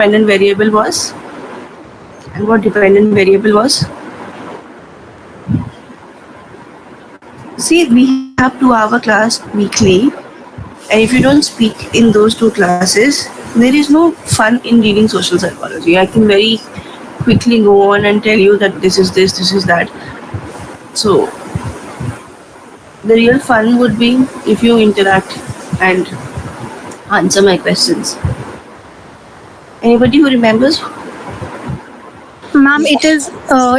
dependent variable was? And what dependent variable was? See, we have 2 hour class weekly, and if you don't speak in those 2 classes, there is no fun in reading social psychology. I can very quickly go on and tell you that this is this, this is that. So the real fun would be if you interact and answer my questions. Anybody who remembers? Ma'am, it is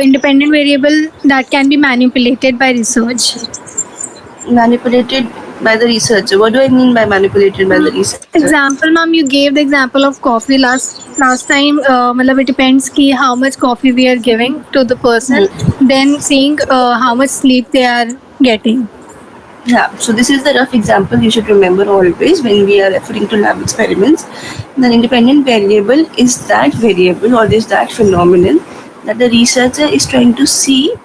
independent variable that can be manipulated by research. Manipulated by the researcher. What do I mean by manipulated by the researcher? Example, ma'am, you gave the example of coffee last time. Matlab it depends ki how much coffee we are giving to the person, then seeing how much sleep they are getting. Yeah, so this is the rough example you should remember always when we are referring to lab experiments. The independent variable is that variable or is that phenomenon that the researcher is trying to see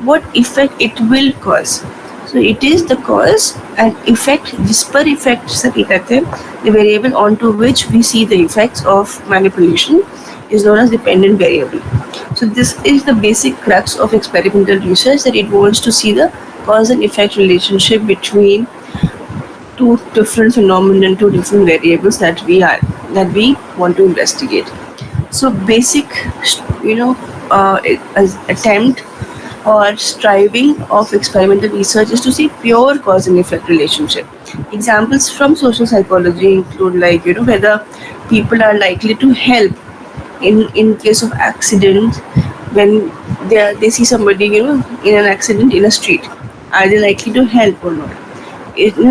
what effect it will cause. So it is the cause and effect, whisper effect से कहते हैं, the variable onto which we see the effects of manipulation is known as dependent variable. So this is the basic crux of experimental research, that it wants to see the cause and effect relationship between two different phenomena, two different variables that we want to investigate. So basic, attempt or striving of experimental research is to see pure cause and effect relationship. Examples from social psychology include whether people are likely to help in case of accident when they see somebody in an accident in a street. Are they likely to help or not?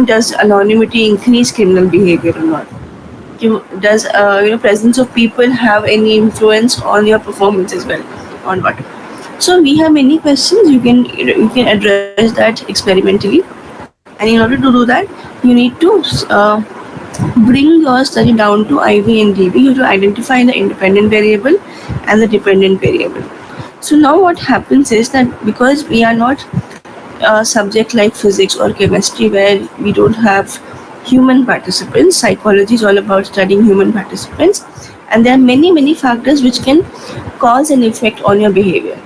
Does anonymity increase criminal behavior or not? Does presence of people have any influence on your performance as well or not? So we have many questions. You can address that experimentally, and in order to do that, you need to bring your study down to IV and DB. You have to identify the independent variable and the dependent variable. So now what happens is that because we are not a subject like physics or chemistry where we don't have human participants, psychology is all about studying human participants, and there are many factors which can cause an effect on your behavior,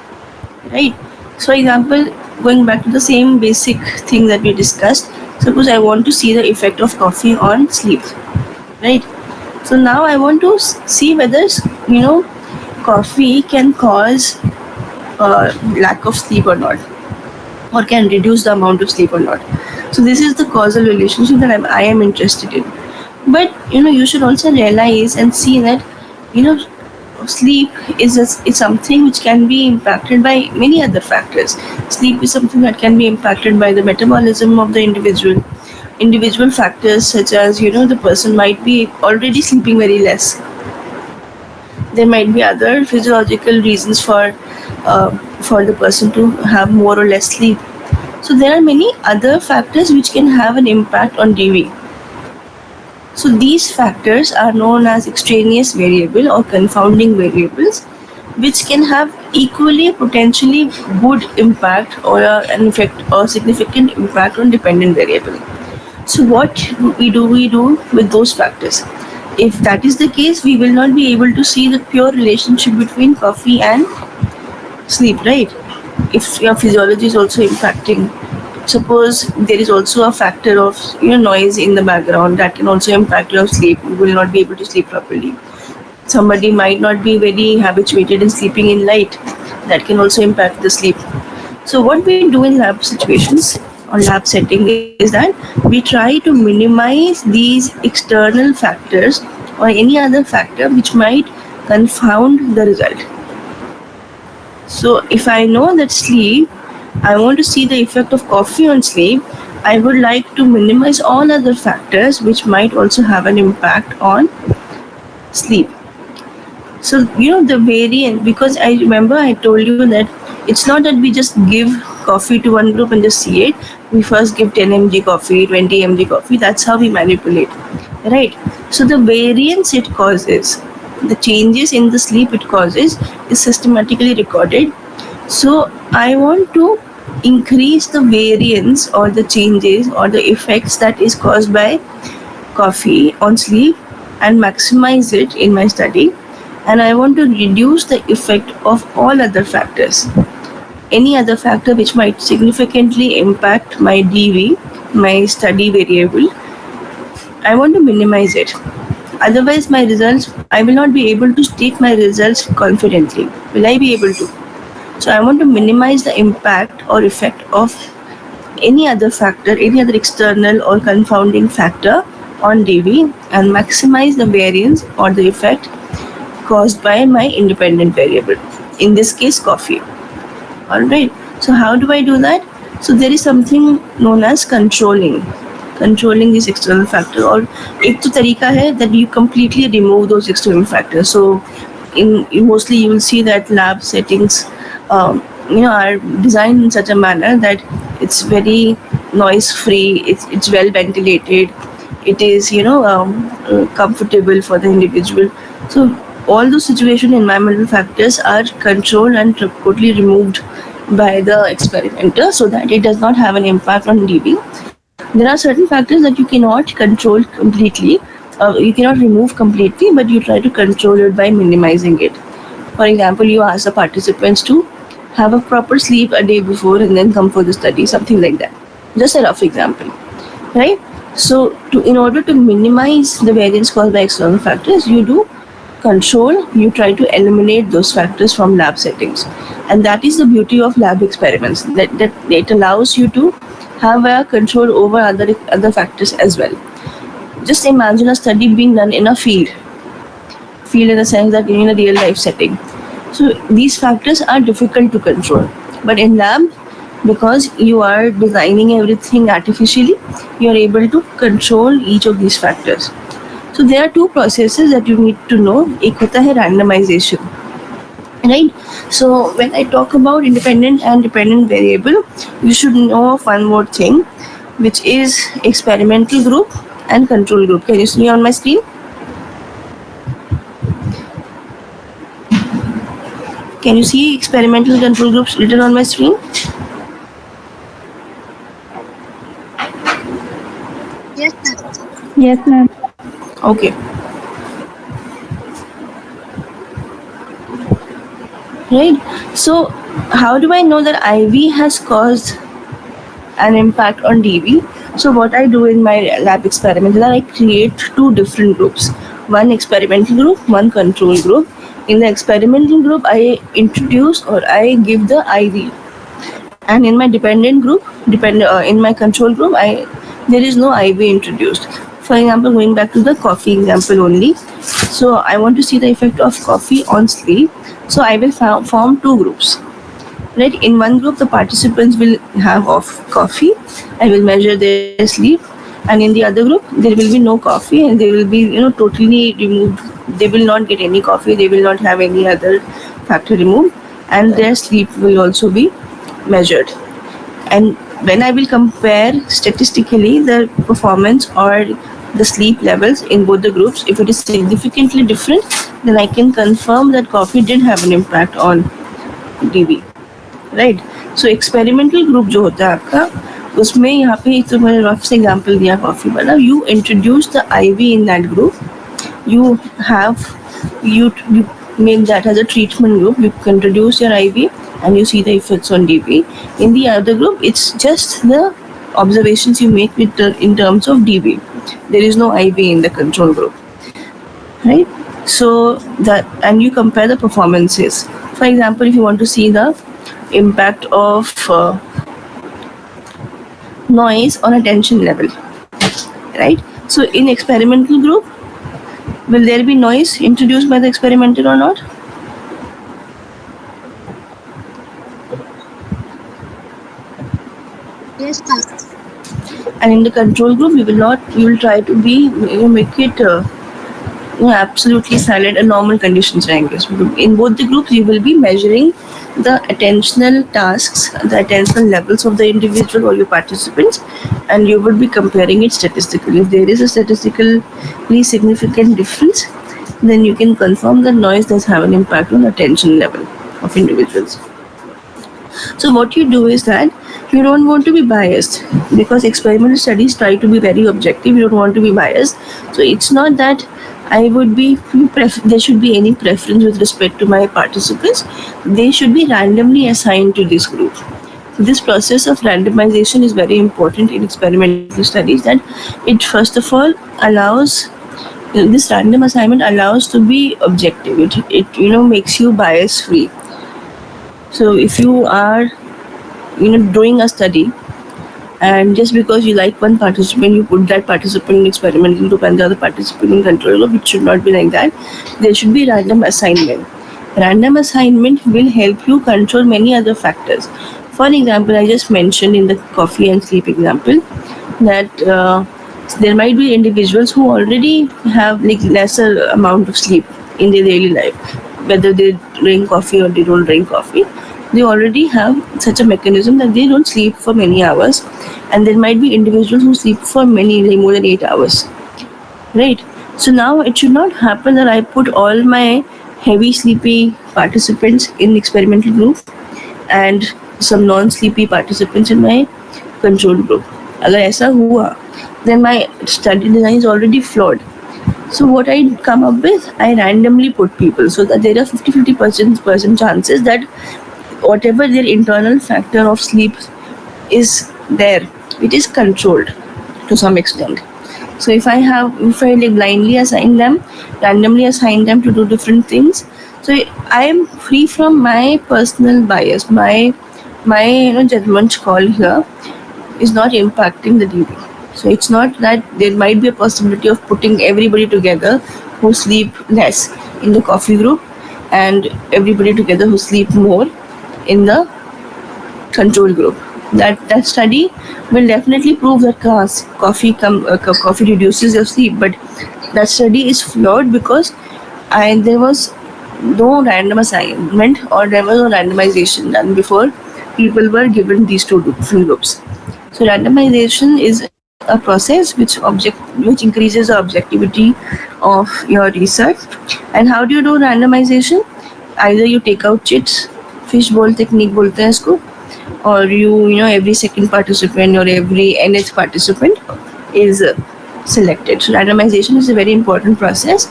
right? So example, going back to the same basic thing that we discussed, suppose I want to see the effect of coffee on sleep, right? So now I want to see whether coffee can cause lack of sleep or not, or can reduce the amount of sleep or not. So this is the causal relationship that I am interested in. But you should also realize and see that sleep is something which can be impacted by many other factors. Sleep is something that can be impacted by the metabolism of the individual factors, such as the person might be already sleeping very less. There might be other physiological reasons for the person to have more or less sleep. So there are many other factors which can have an impact on DV. So these factors are known as extraneous variable or confounding variables, which can have equally potentially good impact or an effect or significant impact on dependent variable. So what we do with those factors? If that is the case, we will not be able to see the pure relationship between coffee and sleep, right? If your physiology is also impacting, suppose there is also a factor of noise in the background that can also impact your sleep. You will not be able to sleep properly. Somebody might not be very habituated in sleeping in light, that can also impact the sleep. So what we do in lab situations or lab setting is that we try to minimize these external factors or any other factor which might confound the result. So if I know that sleep, I want to see the effect of coffee on sleep, I would like to minimize all other factors which might also have an impact on sleep. So the variant, because I remember I told you that it's not that we just give coffee to one group and just see it. We first give 10 mg coffee, 20 mg coffee. That's how we manipulate, right? So the variance it causes, the changes in the sleep it causes, is systematically recorded. So I want to increase the variance or the changes or the effects that is caused by coffee on sleep and maximize it in my study. and I want to reduce the effect of all other factors. Any other factor which might significantly impact my DV, my study variable, I want to minimize it. Otherwise, my results, I will not be able to state my results confidently. Will I be able to? So, I want to minimize the impact or effect of any other factor, any other external or confounding factor on DV and maximize the variance or the effect caused by my independent variable. In this case, coffee. Alright. So, how do I do that? So, there is something known as controlling this external factor, or एक तो तरीका है that you completely remove those external factors. So in mostly you will see that lab settings are designed in such a manner that it's very noise free, it's well ventilated, it is comfortable for the individual. So all those situation environmental factors are controlled and totally removed by the experimenter so that it does not have an impact on DB. There are certain factors that you cannot control completely, you cannot remove completely, but you try to control it by minimizing it. For example, you ask the participants to have a proper sleep a day before and then come for the study, something like that. Just a rough example, right? So, in order to minimize the variance caused by external factors, you do control, you try to eliminate those factors from lab settings. And that is the beauty of lab experiments, that it allows you to have a control over other factors as well. Just imagine a study being done in a field in the sense that in a real life setting. So these factors are difficult to control, but in lab, because you are designing everything artificially, you are able to control each of these factors. So there are two processes that you need to know. एक होता है randomization, right? So when I talk about independent and dependent variable, you should know of one more thing, which is experimental group and control group. Can you see on my screen? Can you see experimental control groups written on my screen? Yes, ma'am. Yes, ma'am. Okay. Right. So how do I know that IV has caused an impact on DV? So what I do in my lab experiment is that I create two different groups. One experimental group, one control group. In the experimental group, I introduce or I give the IV. And in my dependent group, in my control group, there is no IV introduced. For example, going back to the coffee example only. So I want to see the effect of coffee on sleep. So I will form two groups. Right? In one group, the participants will have coffee. I will measure their sleep. And in the other group, there will be no coffee, and they will be totally removed. They will not get any coffee. They will not have any other factor removed, and their sleep will also be measured. And when I will compare statistically the performance or the sleep levels in both the groups, if it is significantly different, then I can confirm that coffee did have an impact on DV. Right. So experimental group जो होता है आपका, उसमें यहाँ पे एक तो मैंने रफ से एग्जाम्पल दिया कॉफ़ी वाला. You introduce the IV in that group, you have you make that as a treatment group. You introduce your IV and you see the effects on DV. In the other group, it's just the observations you make in terms of DV. There is no IV in the control group, right? So that, and you compare the performances. For example, if you want to see the impact of noise on attention level, right? So in experimental group, will there be noise introduced by the experimenter or not? Yes, ma'am. And in the control group, we will try to make it absolutely silent and normal conditions रहेंगे. In both the groups, you will be measuring the attentional tasks, the attentional levels of the individual or your participants, and you will be comparing it statistically. If there is a statistically significant difference, then you can confirm that noise does have an impact on attention level of individuals. So what you do is that you don't want to be biased, because experimental studies try to be very objective. You don't want to be biased. So it's not that I would be there should be any preference with respect to my participants. They should be randomly assigned to this group. This process of randomization is very important in experimental studies. That it first of all allows this random assignment allows to be objective. It makes you bias free. So if you are doing a study, and just because you like one participant, you put that participant in experimental group and the other participant in control group. It should not be like that. There should be random assignment. Random assignment will help you control many other factors. For example, I just mentioned in the coffee and sleep example that there might be individuals who already have like lesser amount of sleep in their daily life, whether they drink coffee or they don't drink coffee. They already have such a mechanism that they don't sleep for many hours, and there might be individuals who sleep for many, like more than 8 hours, right? So now it should not happen that I put all my heavy sleepy participants in experimental group and some non-sleepy participants in my control group. अगर ऐसा हुआ, then my study design is already flawed. So what I come up with, I randomly put people so that there are 50% chances that whatever their internal factor of sleep is there, it is controlled to some extent. So if I like blindly assign them, randomly assign them to do different things, so I am free from my personal bias. My judgment call here is not impacting the DB. So it's not that there might be a possibility of putting everybody together who sleep less in the coffee group and everybody together who sleep more in the control group. That study will definitely prove that coffee reduces your sleep, but that study is flawed because there was no random assignment or there was no randomization done before people were given these two different groups. So randomization is a process which increases the objectivity of your research. And how do you do randomization? Either you take out chits, fishbowl technique बोलते हैं इसको, or every second participant or every nth participant is selected. So randomization is a very important process,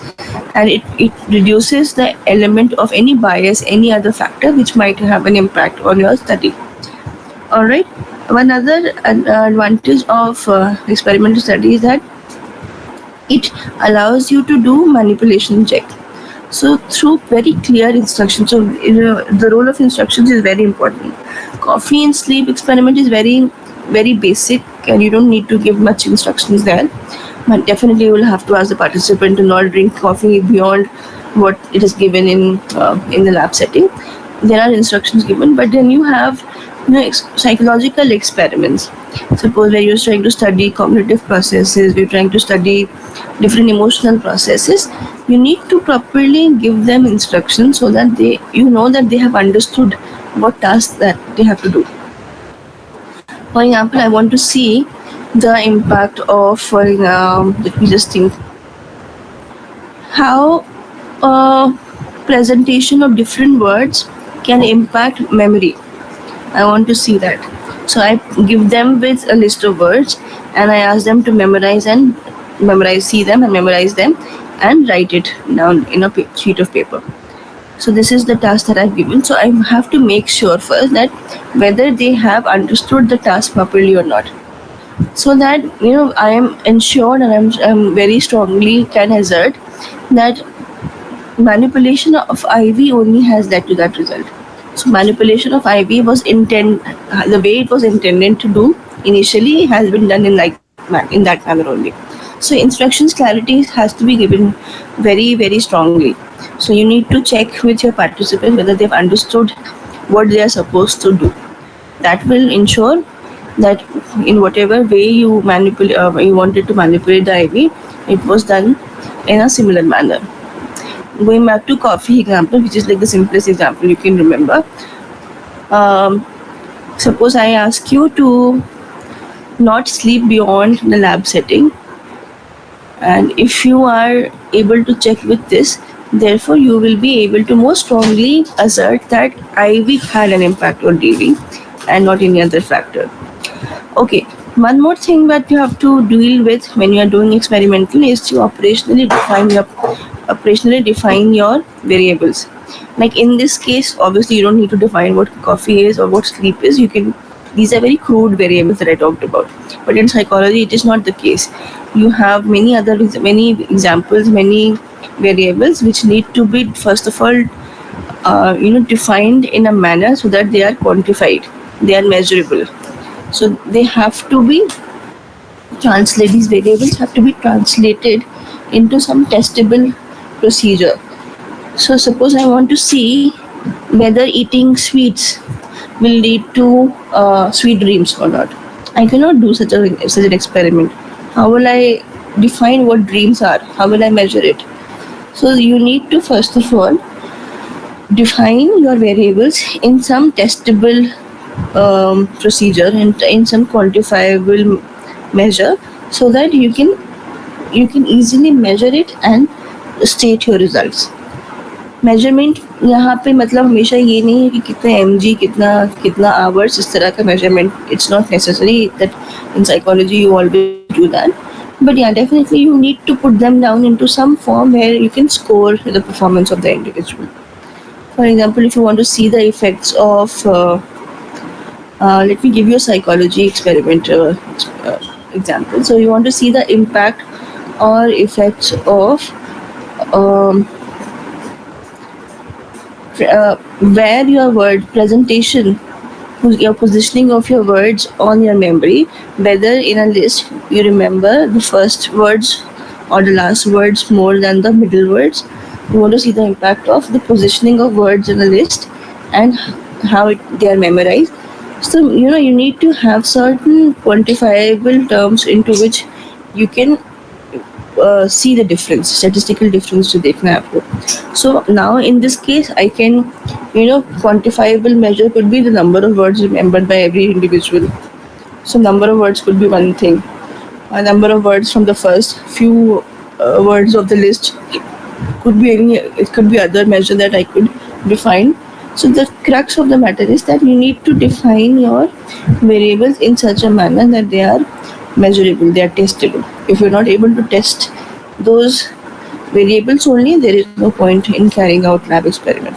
and it reduces the element of any bias, any other factor which might have an impact on your study. All right. One other advantage of experimental study is that it allows you to do manipulation check. So through very clear instructions, so the role of instructions is very important. Coffee and sleep experiment is very, very basic, and you don't need to give much instructions there. But definitely you will have to ask the participant to not drink coffee beyond what it is given in the lab setting. There are instructions given, but then you have psychological experiments. Suppose where you're trying to study cognitive processes, you're trying to study different emotional processes, you need to properly give them instructions so that that they have understood what tasks that they have to do. For example, I want to see the impact of, let me just think, how presentation of different words can impact memory. I want to see that. So I give them with a list of words and I ask them to see them and memorize them and write it down in a sheet of paper. So this is the task that I've given. So I have to make sure first that whether they have understood the task properly or not. So that I am ensured, and I'm very strongly can assert that manipulation of IV only has led to that result. So manipulation of IV was the way it was intended to do initially has been done in that manner only. So instructions clarity has to be given very, very strongly. So you need to check with your participants whether they've understood what they are supposed to do. That will ensure that in whatever way you wanted to manipulate the IV, it was done in a similar manner. Going back to coffee example, which is like the simplest example you can remember. Suppose I ask you to not sleep beyond the lab setting, and if you are able to check with this, therefore you will be able to more strongly assert that IV had an impact on DV and not any other factor. Okay, One more thing that you have to deal with when you are doing experimental is to operationally define your variables. Like in this case, obviously you don't need to define what coffee is or what sleep is. You can These are very crude variables that I talked about. But in psychology, it is not the case. You have many examples, many variables which need to be first of all defined in a manner so that they are quantified, they are measurable. So they have to be these variables have to be translated into some testable procedure. So suppose I want to see whether eating sweets will lead to sweet dreams or not. I cannot do such an experiment. How will I define what dreams are? How will I measure it? So you need to first of all define your variables in some testable procedure and in some quantifiable measure, so that you can easily measure it and state your results. Measurement यहाँ पे मतलब हमेशा ये नहीं है कि कितने M G कितना कितना आवर्स इस तरह का measurement. It's not necessary that in psychology you always do that. But yeah, definitely you need to put them down into some form where you can score the performance of the individual. For example, if you want to see the effects of, let me give you a psychology experiment example. So you want to see the impact or effects of um, where your word presentation, your positioning of your words on your memory, whether in a list you remember the first words or the last words more than the middle words. You want to see the impact of the positioning of words in a list and they are memorized. So you need to have certain quantifiable terms into which you can see the difference, statistical difference to देखना है आपको. So now in this case, I can, quantifiable measure could be the number of words remembered by every individual. So number of words could be one thing. A number of words from the first few words of the list could be any. It could be other measure that I could define. So the crux of the matter is that you need to define your variables in such a manner that they are measurable, they are testable. If you're not able to test those variables only, there is no point in carrying out lab experiment.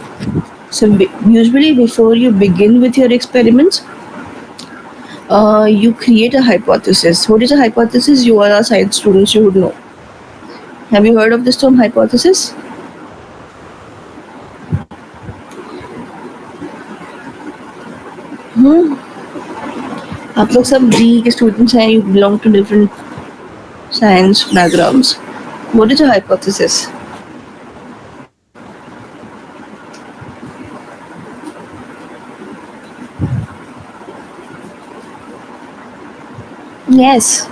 So usually before you begin with your experiments, you create a hypothesis. What is a hypothesis? You are a science students, you would know. Have you heard of this term hypothesis? आप लोग सब जी के students हैं, you belong to different science backgrounds. What is a hypothesis? Yes.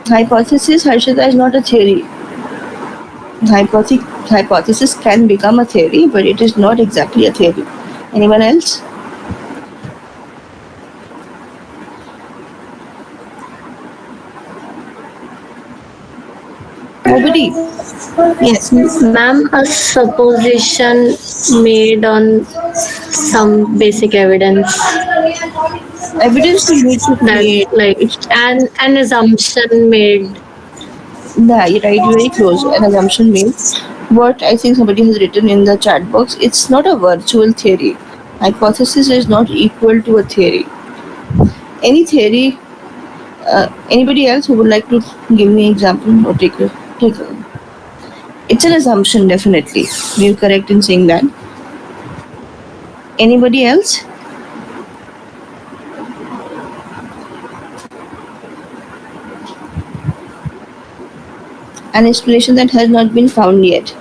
Hypothesis, Harshita, is not a theory. Hypothesis can become a theory, but it is not exactly a theory. Anyone else? Nobody? Yes. Ma'am, a supposition made on some basic evidence. Evidence you need to create. That like It's, an assumption made. yeah, you're right, very close. An assumption made. What I think somebody has written in the chat box, it's not a virtual theory. Hypothesis is not equal to a theory. Any theory, anybody else who would like to give me an example or take a, it's an assumption, definitely. You're correct in saying that. Anybody else? An explanation that has not been found yet.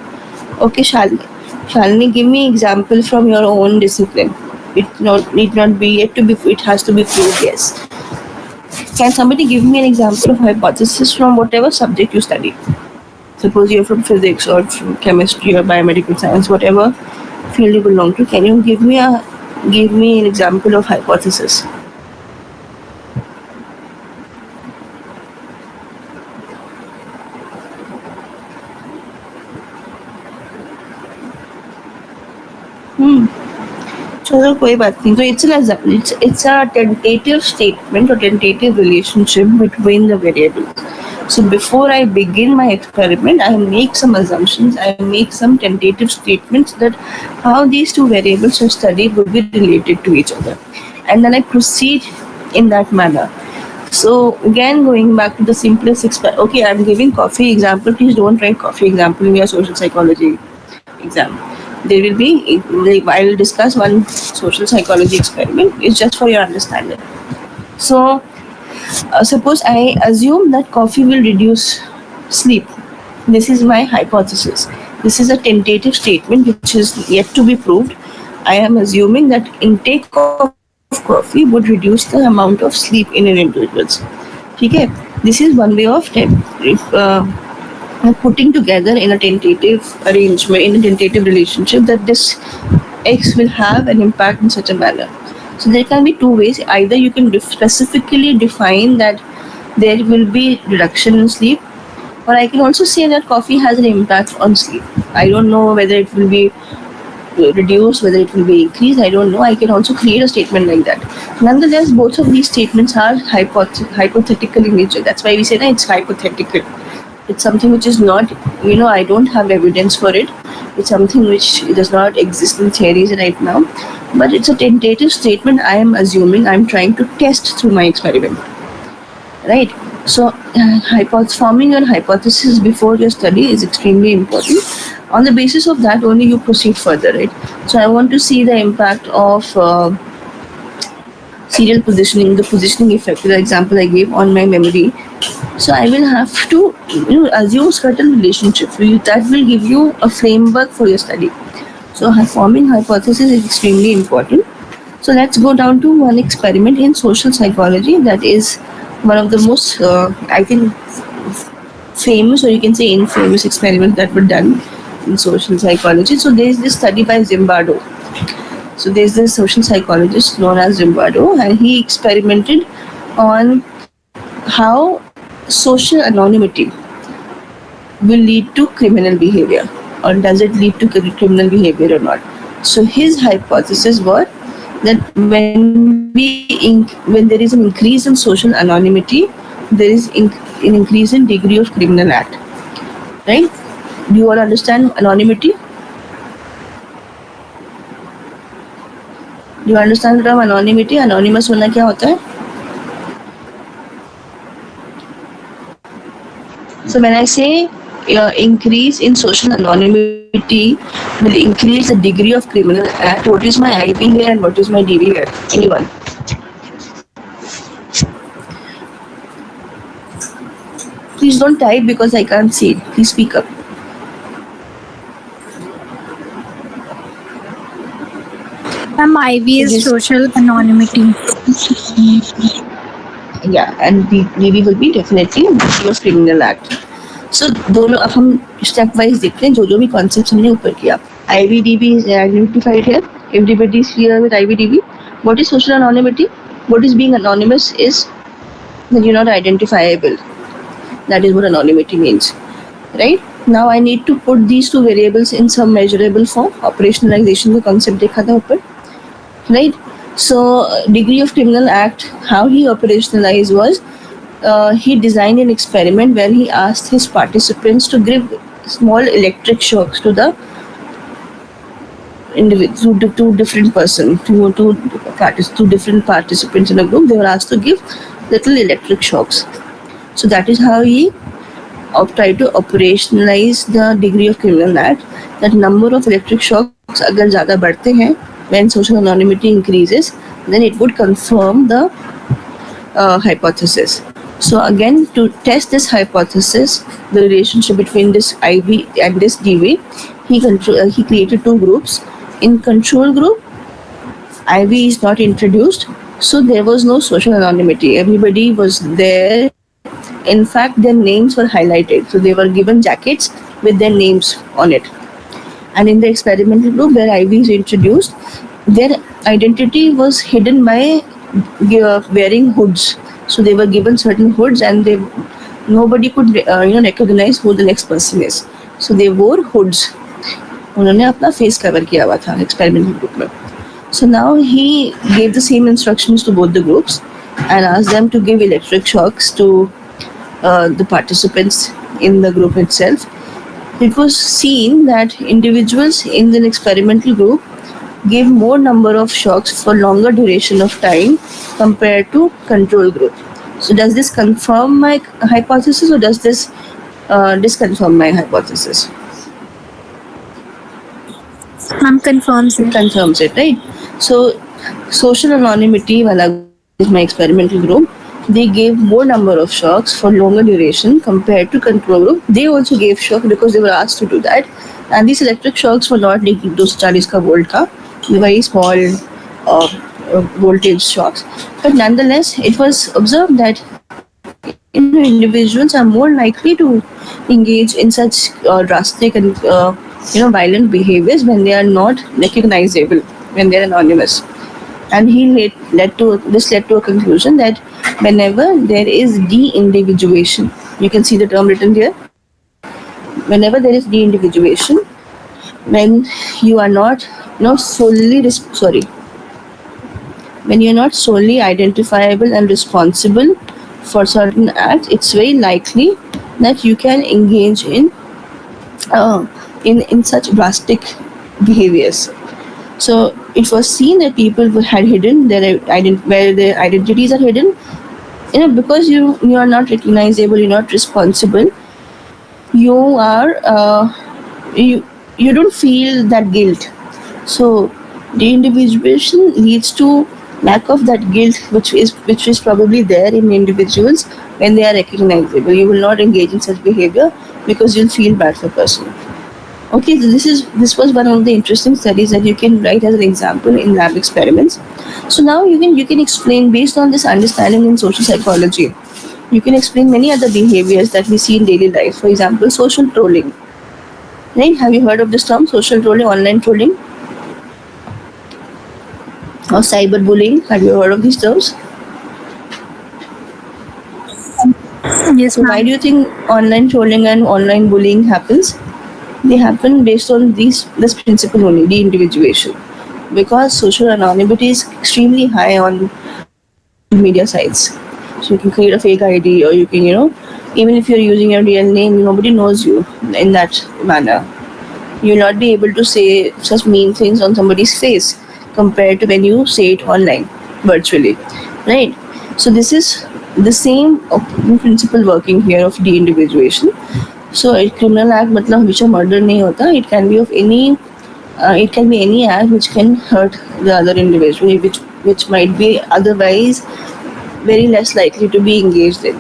Okay, Shalini, give me example from your own discipline. It need not be yet to be. It has to be proved. Yes. Can somebody give me an example of hypothesis from whatever subject you study? Suppose you're from physics or from chemistry or biomedical science, whatever field you belong to. Can you give me an example of hypothesis? चलो कोई बात नहीं. So it's a tentative statement or tentative relationship between the variables. So before I begin my experiment, I make some assumptions. I make some tentative statements that how these two variables I studied would be related to each other, and then I proceed in that manner. So again, going back to the simplest experiment. Okay, I'm giving coffee example. Please don't write coffee example in your social psychology exam. There will be, like, I will discuss one social psychology experiment. It's just for your understanding. So suppose I assume that coffee will reduce sleep. This is my hypothesis. This is a tentative statement which is yet to be proved. I am assuming that intake of coffee would reduce the amount of sleep in an individual. Okay, this is one way of putting together in a tentative arrangement, in a tentative relationship, that this X will have an impact in such a manner. So there can be two ways. Either you can specifically define that there will be reduction in sleep, or I can also say that coffee has an impact on sleep. I don't know whether it will be reduced, whether it will be increased. I don't know. I can also create a statement like that. Nonetheless, both of these statements are hypothetical in nature. That's why we say that it's hypothetical. It's something which is not, I don't have evidence for it. It's something which does not exist in theories right now. But it's a tentative statement. I am assuming, I'm trying to test through my experiment. Right? So, forming your hypothesis before your study is extremely important. On the basis of that, only you proceed further, right? So, I want to see the impact of serial positioning, the positioning effect, the example I gave, on my memory. So I will have to assume certain relationships that will give you a framework for your study. So forming hypothesis is extremely important. So let's go down to one experiment in social psychology that is one of the most, I think, famous, or you can say infamous, experiments that were done in social psychology. So there is this study by Zimbardo. So there's this social psychologist known as Zimbardo, and he experimented on how social anonymity will lead to criminal behavior, or does it lead to criminal behavior or not. So his hypothesis was that when there is an increase in social anonymity, there is an increase in degree of criminal act. Right? Do you all understand anonymity? Do you understand the term anonymity? Anonymous होना क्या होता है? So when I say increase in social anonymity will increase the degree of criminal act, what is my IB here and what is my DB here? Anyone? Please don't type because I can't see it. Please speak up. IB is social anonymity. Yeah, and DB will be definitely degree of criminal act. So दोनों अब हम step wise देखते हैं जो भी concepts हमने ऊपर किया. IBDB is identified here. Everybody is clear with IBDB. What is social anonymity? What is being anonymous is that you're not identifiable. That is what anonymity means. Right? Now I need to put these two variables in some measurable form. Operationalization का concept देखा था ऊपर. Right? So degree of criminal act, how he operationalized was, he designed an experiment where he asked his participants to give small electric shocks to the individual, to two different different participants in a group. They were asked to give little electric shocks. So that is how he tried to operationalize the degree of criminal act. That number of electric shocks अगर ज़्यादा बढ़ते हैं, when social anonymity increases, then it would confirm the hypothesis. So again, to test this hypothesis, the relationship between this IB and this DV, he created two groups. In control group, IB is not introduced, so there was no social anonymity. Everybody was there. In fact, their names were highlighted, so they were given jackets with their names on it. And in the experimental group where IB is introduced, their identity was hidden by wearing hoods. So they were given certain hoods, and nobody could recognize who the next person is. So they wore hoods. उन्होंने अपना face cover किया हुआ था experimental group में. So now he gave the same instructions to both the groups and asked them to give electric shocks to the participants in the group itself. It was seen that individuals in the experimental group gave more number of shocks for longer duration of time compared to control group. So does this confirm my hypothesis or does this disconfirm my hypothesis? Ma'am confirms It it. confirms it, right? So social anonymity wala is my experimental group. They gave more number of shocks for longer duration compared to control group. They also gave shock because they were asked to do that. And these electric shocks were not like 240 ka volt ka, very small voltage shocks. But nonetheless, it was observed that individuals are more likely to engage in such drastic and violent behaviors when they are not recognizable, when they are anonymous. And led to a conclusion that whenever there is de-individuation, you can see the term written here. Whenever there is de-individuation, when you are not when you're not solely identifiable and responsible for certain acts, it's very likely that you can engage in such drastic behaviors. So it was seen that people who had hidden where their identities are hidden, because you are not recognizable, you're not responsible, you are you don't feel that guilt. So the individuation leads to lack of that guilt, which is probably there in individuals when they are recognizable. You will not engage in such behavior because you'll feel bad for person. Okay, so this was one of the interesting studies that you can write as an example in lab experiments. So now you can explain based on this understanding in social psychology. You can explain many other behaviors that we see in daily life. For example, social trolling. Right? Have you heard of this term, social trolling, online trolling, or cyberbullying? Have you heard of these terms? Yes, So why ma'am. do you think online trolling and online bullying happens? They happen based on this principle only, the individuation, because social anonymity is extremely high on social media sites. So you can create a fake ID, or you can, even if you're using your real name, nobody knows you in that manner. You'll not be able to say such mean things on somebody's face compared to when you say it online, virtually, right? So this is the same principle working here of de-individuation. So a criminal act मतलब हमेशा murder नहीं होता. It can be any act which can hurt the other individual, which might be otherwise very less likely to be engaged in.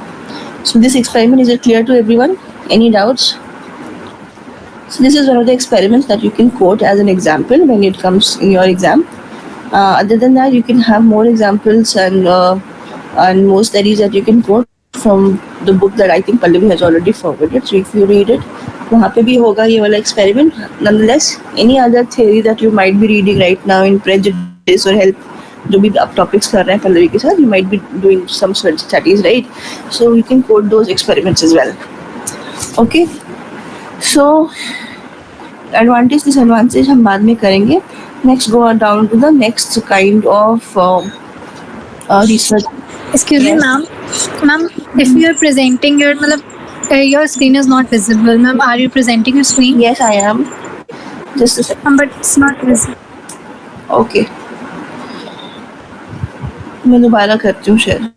So this experiment, is it clear to everyone? Any doubts? So this is one of the experiments that you can quote as an example when it comes in your exam. Other than that, you can have more examples and more studies that you can quote from the book that I think Pallavi has already forwarded. So if you read it, वहाँ पे भी होगा ये वाला experiment. Nonetheless, any other theory that you might be reading right now in prejudice or help जो भी आप topics कर रहे हैं पल्लवी के साथ, you might be doing some studies, right? So you can quote those experiments as well. Okay. So advantage disadvantage हम बाद में करेंगे. Next, go on down to the next kind of research. Excuse me, Yes. ma'am. Ma'am, if you are presenting your screen is not visible, ma'am. Are you presenting your screen? Yes, I am. Just a second. But it's not visible. Okay. मैं दोबारा करती हूँ share.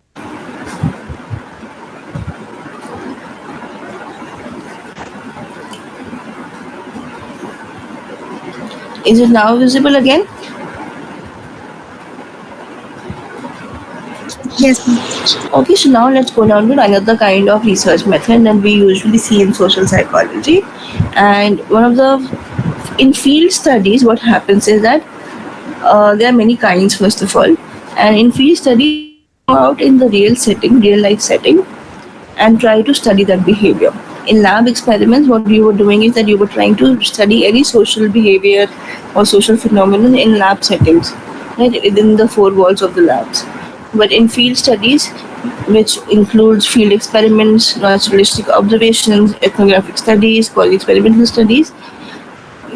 Is it now visible again? Yes, ma'am. Okay, so now let's go down to another kind of research method that we usually see in social psychology. And one of the in field studies, what happens is that there are many kinds, first of all, and in field studies, go out in the real life setting, and try to study that behavior. In lab experiments, what you were doing is that you were trying to study any social behavior or social phenomenon in lab settings, right, within the four walls of the labs. But in field studies, which includes field experiments, naturalistic observations, ethnographic studies, quasi experimental studies,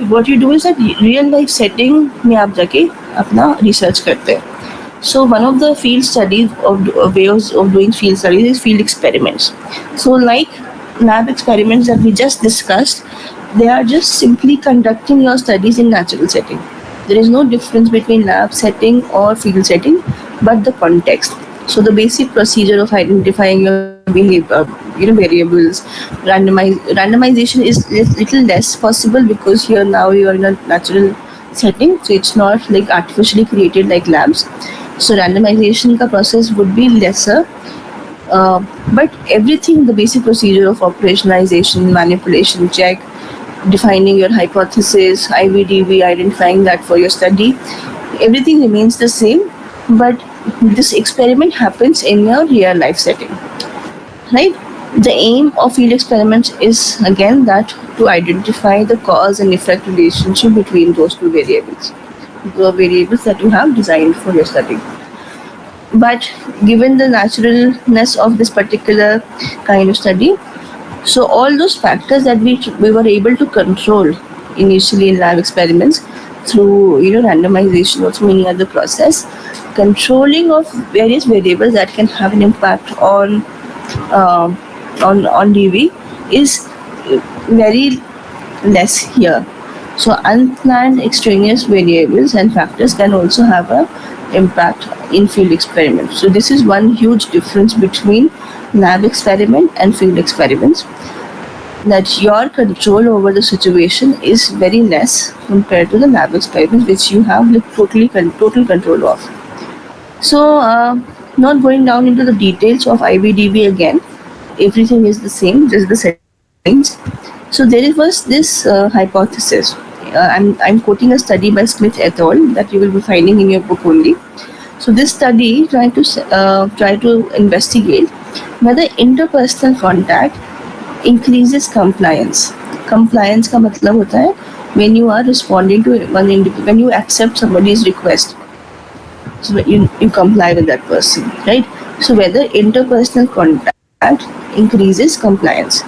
what you do is that real life setting में आप जाके अपना research करते हैं. So one of the field studies of ways of doing field studies is field experiments. So like lab experiments that we just discussed, they are just simply conducting your studies in natural setting. There is no difference between lab setting or field setting, but the context. So the basic procedure of identifying your behavior, variables, randomization is little less possible because here now you are in a natural setting, so it's not like artificially created like labs. So randomization ka process would be lesser, but everything, the basic procedure of operationalization, manipulation, check, defining your hypothesis, IVDV, identifying that for your study, everything remains the same, but this experiment happens in your real life setting, right? The aim of field experiments is again that to identify the cause and effect relationship between those two variables, the variables that you have designed for your study. But given the naturalness of this particular kind of study, so all those factors that we were able to control initially in lab experiments through randomization or through any other process, controlling of various variables that can have an impact uh, on DV is very less here. So unplanned extraneous variables and factors can also have a impact in field experiments. So this is one huge difference between lab experiment and field experiments, that your control over the situation is very less compared to the lab experiments, which you have like total control of. So not going down into the details of IVDB again, everything is the same, just the settings. So there was this hypothesis. I'm quoting a study by Smith et al. That you will be finding in your book only. So this study try to investigate whether interpersonal contact increases compliance. Compliance का मतलब होता है when you are responding to when you accept somebody's request. So you comply with that person, right? So whether interpersonal contact increases compliance.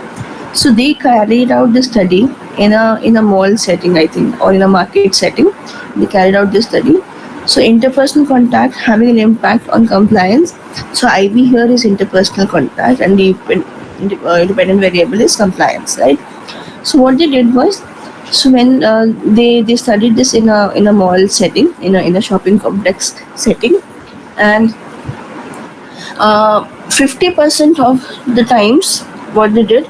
So they carried out the study in a mall setting, I think, or in a market setting. They carried out this study. So interpersonal contact having an impact on compliance. So IB here is interpersonal contact, and the independent variable is compliance, right? So what they did was, so when they studied this in a mall setting, in a shopping complex setting, and 50% of the times what they did,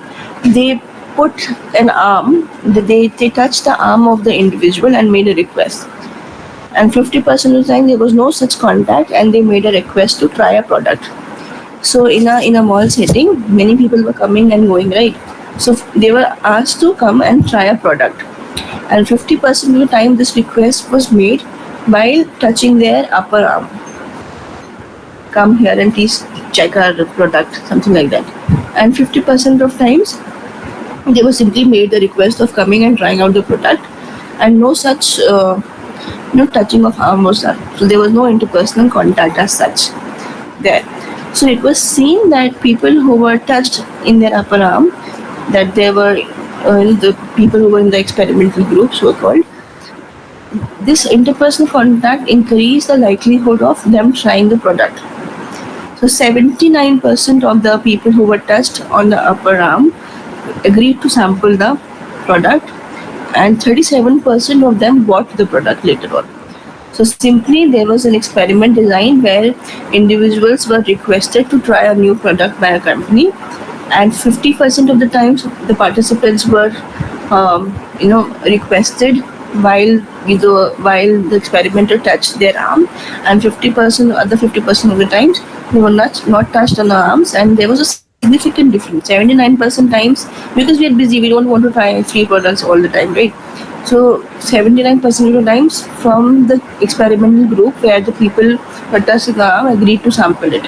they put an arm, they touched the arm of the individual and made a request. And 50% of the time there was no such contact, and they made a request to try a product. So in a mall setting, many people were coming and going, right? So they were asked to come and try a product, and 50% of the time this request was made while touching their upper arm. Come here and please check our product, something like that. And 50% of times they were simply made the request of coming and trying out the product, and no such touching of arm was done. So there was no interpersonal contact as such there. So it was seen that people who were touched in their upper arm, that they were the people who were in the experimental group, so called, this interpersonal contact increased the likelihood of them trying the product. So 79% of the people who were touched on the upper arm agreed to sample the product, and 37% of them bought the product later on. So simply there was an experiment designed where individuals were requested to try a new product by a company, and 50% of the times the participants were requested while the experimenter touched their arm, and 50% of the times they were not touched on the arms, and there was a significant difference. 79% times, because we are busy, we don't want to try free products all the time, right? So 79% of the times from the experimental group where the people who touched the arm agreed to sample it,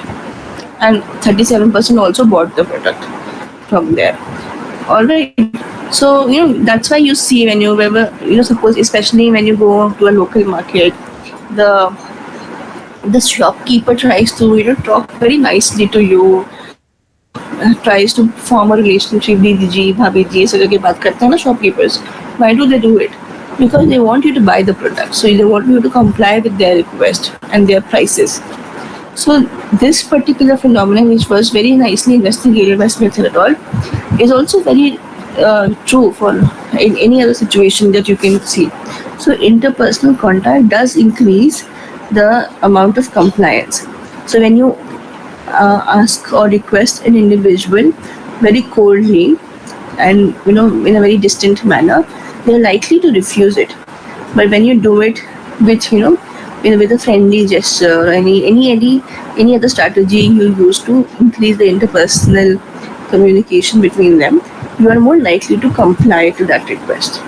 and 37% also bought the product from there. All right. So that's why you see when you ever suppose, especially when you go to a local market, the shopkeeper tries to talk very nicely to you, tries to form a relationship. दीदी जी, भाभी जी, ऐसे करके बात करते हैं ना shopkeepers. Why do they do it? because they want you to buy the product. So they want you to comply with their request and their prices. So this particular phenomenon, which was very nicely investigated by Smith et al., is also very true for in any other situation that you can see. So interpersonal contact does increase the amount of compliance. So when you ask or request an individual very coldly and in a very distant manner, they're likely to refuse it. But when you do it with with a friendly gesture or any other strategy you use to increase the interpersonal communication between them, you are more likely to comply to that request.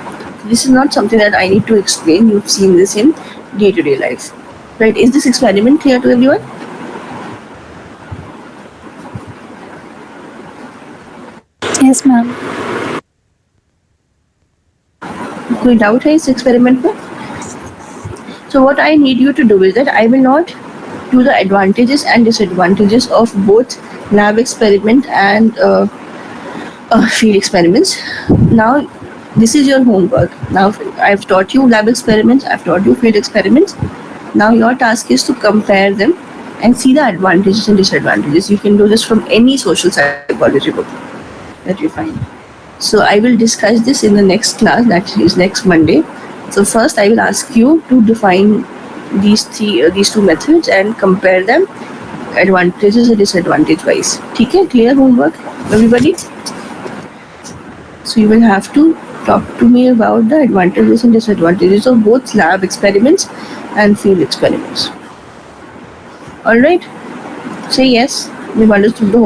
This is not something that I need to explain. You've seen this in day-to-day life, right? Is this experiment clear to everyone? Yes, ma'am. कोई doubt है इस experiment में? So what I need you to do is that I will not do the advantages and disadvantages of both lab experiment and field experiments. Now this is your homework. Now I've taught you lab experiments, I've taught you field experiments. Now your task is to compare them and see the advantages and disadvantages. You can do this from any social psychology book that you find. So I will discuss this in the next class, that is next Monday. So first I will ask you to define these two methods and compare them advantages and disadvantage wise. ठीक है? Clear homework, everybody? So you will have to talk to me about the advantages and disadvantages of both lab experiments and field experiments. Alright? Say yes. We've understood the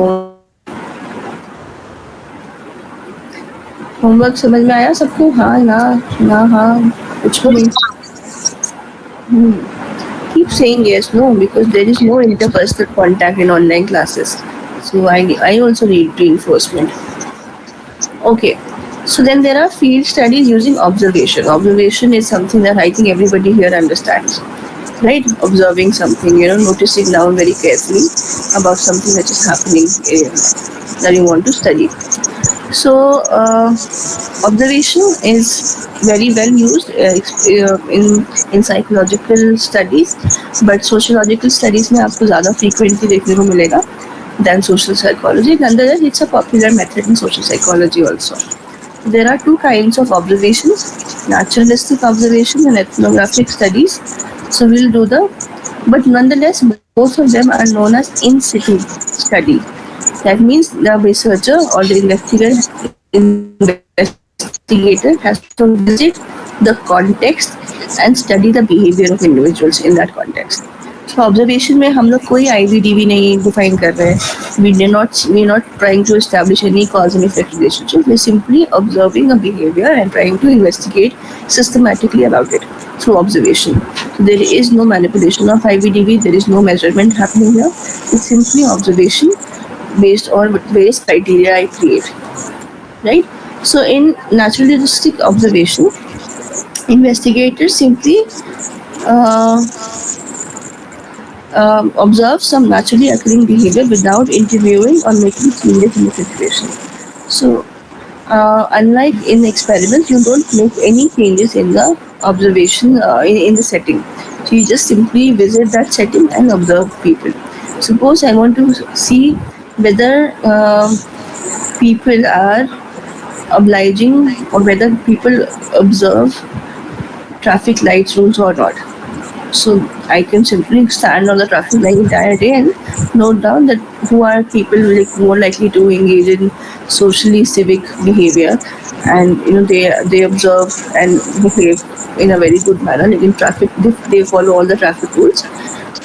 homework. समझ में आया सबको? हाँ ना हाँ कुछ तो नहीं. Keep saying yes, no, because there is no interpersonal contact in online classes. So I also need reinforcement. Okay. So then there are field studies using observation. Observation is something that I think everybody here understands, right? Observing something, noticing down very carefully about something that is happening that you want to study. So observation is very well used in psychological studies, but sociological studies में आपको ज़्यादा frequently देखने को मिलेगा than social psychology. Nonetheless, it's a popular method in social psychology also. There are two kinds of observations: naturalistic observation and ethnographic studies. So we'll do but nonetheless, both of them are known as in situ study. That means the researcher or the investigator has to visit the context and study the behavior of individuals in that context. So observation में हम लोग कोई IVDV नहीं define कर रहे हैं. We're not trying to establish any cause and effect relationship. We're simply observing a behavior and trying to investigate systematically about it through observation. So there is no manipulation of IVDV. There is no measurement happening here. It's simply observation based on various criteria I create, right? So in naturalistic observation, investigators simply observe some naturally occurring behavior without interviewing or making changes in the situation. So unlike in experiments, you don't make any changes in the observation in the setting. So you just simply visit that setting and observe people. Suppose I want to see whether people are obliging or whether people observe traffic lights rules or not. So I can simply stand on the traffic light entire day and note down that who are people more likely to engage in socially civic behavior, and they observe and behave in a very good manner. Like in traffic, they follow all the traffic rules,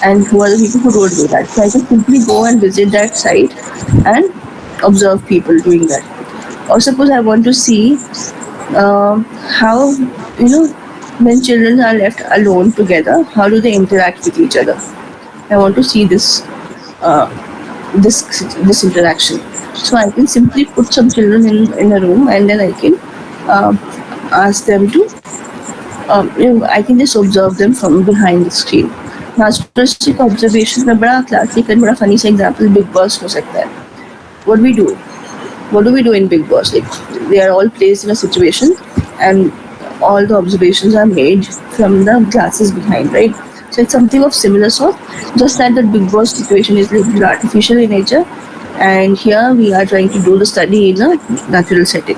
and who are the people who don't do that. So I can simply go and visit that site and observe people doing that. Or suppose I want to see how when children are left alone together, how do they interact with each other? I want to see this interaction. So I can simply put some children in a room, and then I can ask them to I can just observe them from behind the screen. Naturalistic observation में बड़ा classic and बड़ा funny सा example Big Boss हो सकता है. What do we do in Big Boss? Like they are all placed in a situation, and all the observations are made from the glasses behind, right? So it's something of similar sort, just that the Big Boss situation is little artificial in nature, and here we are trying to do the study in a natural setting.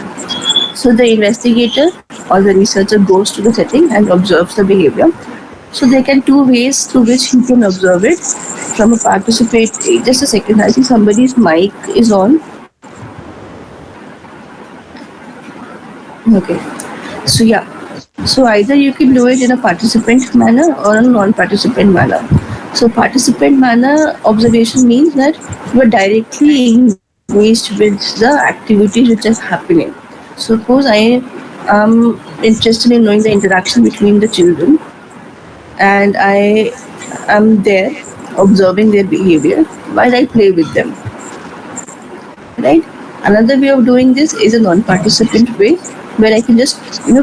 So the investigator or the researcher goes to the setting and observes the behavior. So there can two ways through which he can observe it from a participant. Just a second, I think somebody's mic is on. Okay. So yeah. So either you can do it in a participant manner or a non-participant manner. So participant manner observation means that you are directly engaged with the activities which are happening. Suppose I am interested in knowing the interaction between the children, and I am there observing their behavior while I play with them, right? Another way of doing this is a non-participant way, where I can just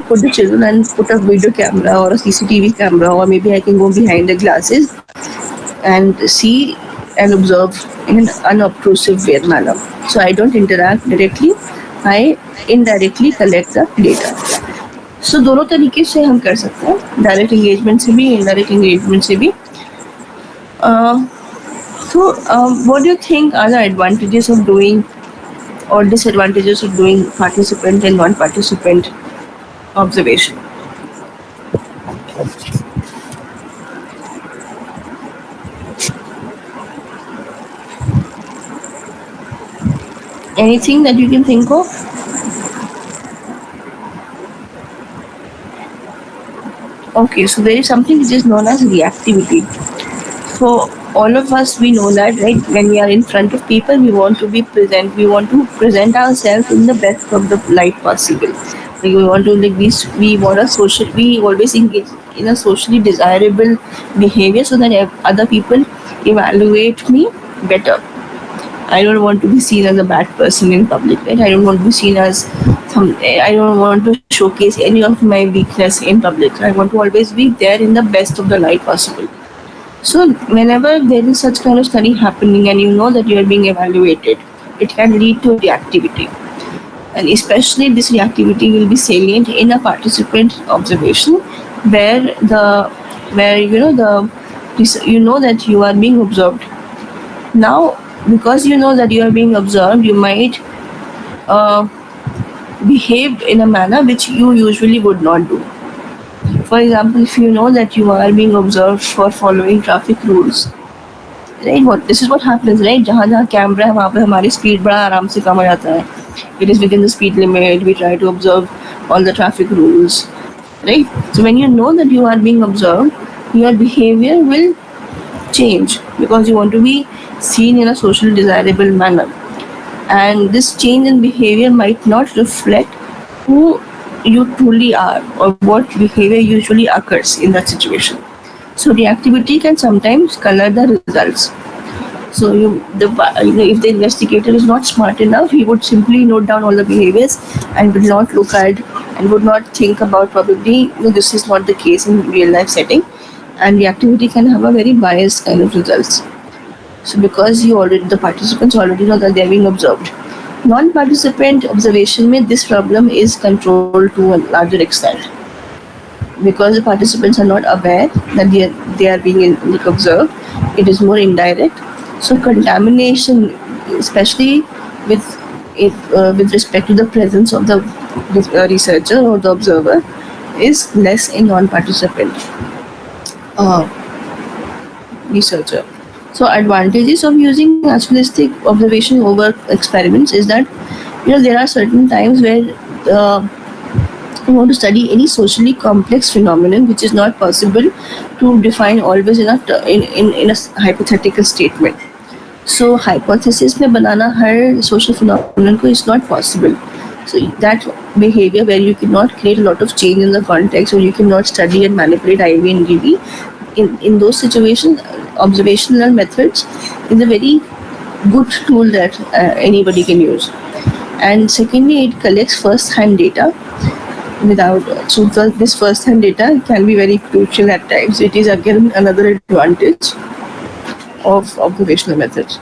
put the children and put a video camera or a CCTV camera, or maybe I can go behind the glasses and see and observe in an unobtrusive way manner. So I don't interact directly, I indirectly collect the data. So दोनों तरीके से हम कर सकते हैं, direct engagement से भी, indirect engagement से भी. What do you think are the advantages of doing or disadvantages of doing participant and non-participant observation? Anything that you can think of? Okay, so there is something which is known as reactivity. So all of us, we know that, right? When we are in front of people, we want to be present. We want to present ourselves in the best of the light possible. Like we want to we want a social. We always engage in a socially desirable behavior so that other people evaluate me better. I don't want to be seen as a bad person in public, right? I don't want to be seen as I don't want to showcase any of my weakness in public. I want to always be there in the best of the light possible. So whenever there is such kind of study happening and you know that you are being evaluated, it can lead to reactivity. And especially this reactivity will be salient in a participant observation where you know that you are being observed. Now, because you know that you are being observed, you might behave in a manner which you usually would not do. For example, if you know that you are being observed for following traffic rules, right? This is what happens, right? जहाँ जहाँ camera है वहाँ पे हमारी speed बड़ा आराम से कम हो जाता है. It is within the speed limit. We try to observe all the traffic rules, right? So when you know that you are being observed, your behavior will change because you want to be seen in a social desirable manner. And this change in behavior might not reflect who you truly are or what behavior usually occurs in that situation. So reactivity can sometimes color the results. So if the investigator is not smart enough, he would simply note down all the behaviors and would not look at and would not think about probably this is not the case in real life setting, and reactivity can have a very biased kind of results. So because the participants already know that they are being observed. Non-participant observation में this problem is controlled to a larger extent because the participants are not aware that they are being observed. It is more indirect. So contamination, especially with respect to the presence of the researcher or the observer, is less in non-participant researcher. So advantages of using naturalistic observation over experiments is that there are certain times where you want to study any socially complex phenomenon which is not possible to define always in a hypothetical statement. So hypothesis में बनाना हर social phenomenon को is not possible. So that behavior where you cannot create a lot of change in the context or you cannot study and manipulate IV and DV, in those situations, observational methods is a very good tool that anybody can use. And secondly, it collects first-hand data this first-hand data can be very crucial at times. It is again another advantage of observational methods.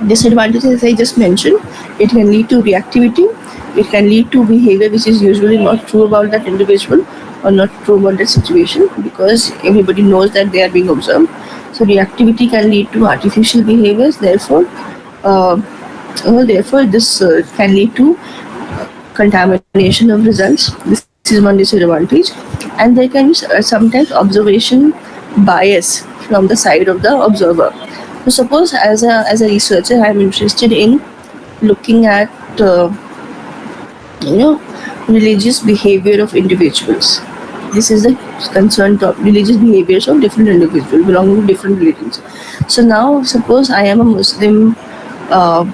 Disadvantages, as I just mentioned, it can lead to reactivity it can lead to behavior which is usually not true about that individual or not true about that situation, because everybody knows that they are being observed. So reactivity can lead to artificial behaviors. Uh, therefore, this can lead to contamination of results. This is one disadvantage, and there can be sometimes observation bias from the side of the observer. So suppose as a researcher, I am interested in looking at you know religious behavior of individuals. This is the concern of religious behaviors of different individuals belonging to different religions. So now suppose I am a Muslim uh,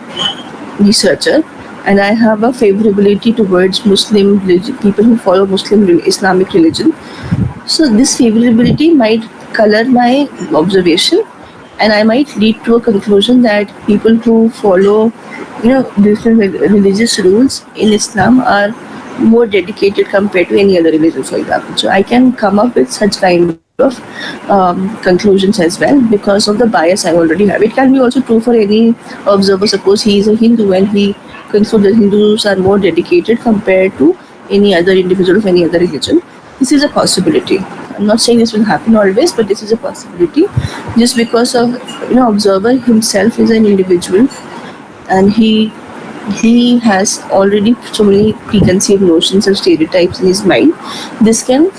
researcher, and I have a favorability towards Muslim people who follow Islamic religion. So this favorability might color my observation, and I might lead to a conclusion that people who follow, different religious rules in Islam are more dedicated compared to any other religion, for example. So I can come up with such kind of conclusions as well because of the bias I already have. It can be also true for any observer. Suppose he is a Hindu and he concludes that Hindus are more dedicated compared to any other individual of any other religion. This is a possibility. I'm not saying this will happen always, but this is a possibility. Just because of observer himself is an individual, and he has already so many preconceived notions and stereotypes in his mind. This can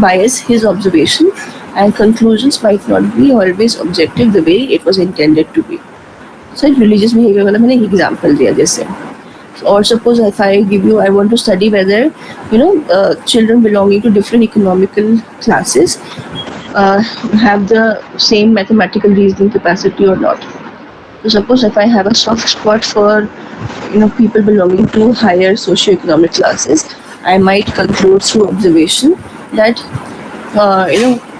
bias his observation, and conclusions might not be always objective the way it was intended to be. So religious behavior वाला मैंने example दिया जैसे. Or suppose if I give you, I want to study whether children belonging to different economical classes have the same mathematical reasoning capacity or not. So suppose if I have a soft spot for people belonging to higher socio-economic classes, I might conclude through observation that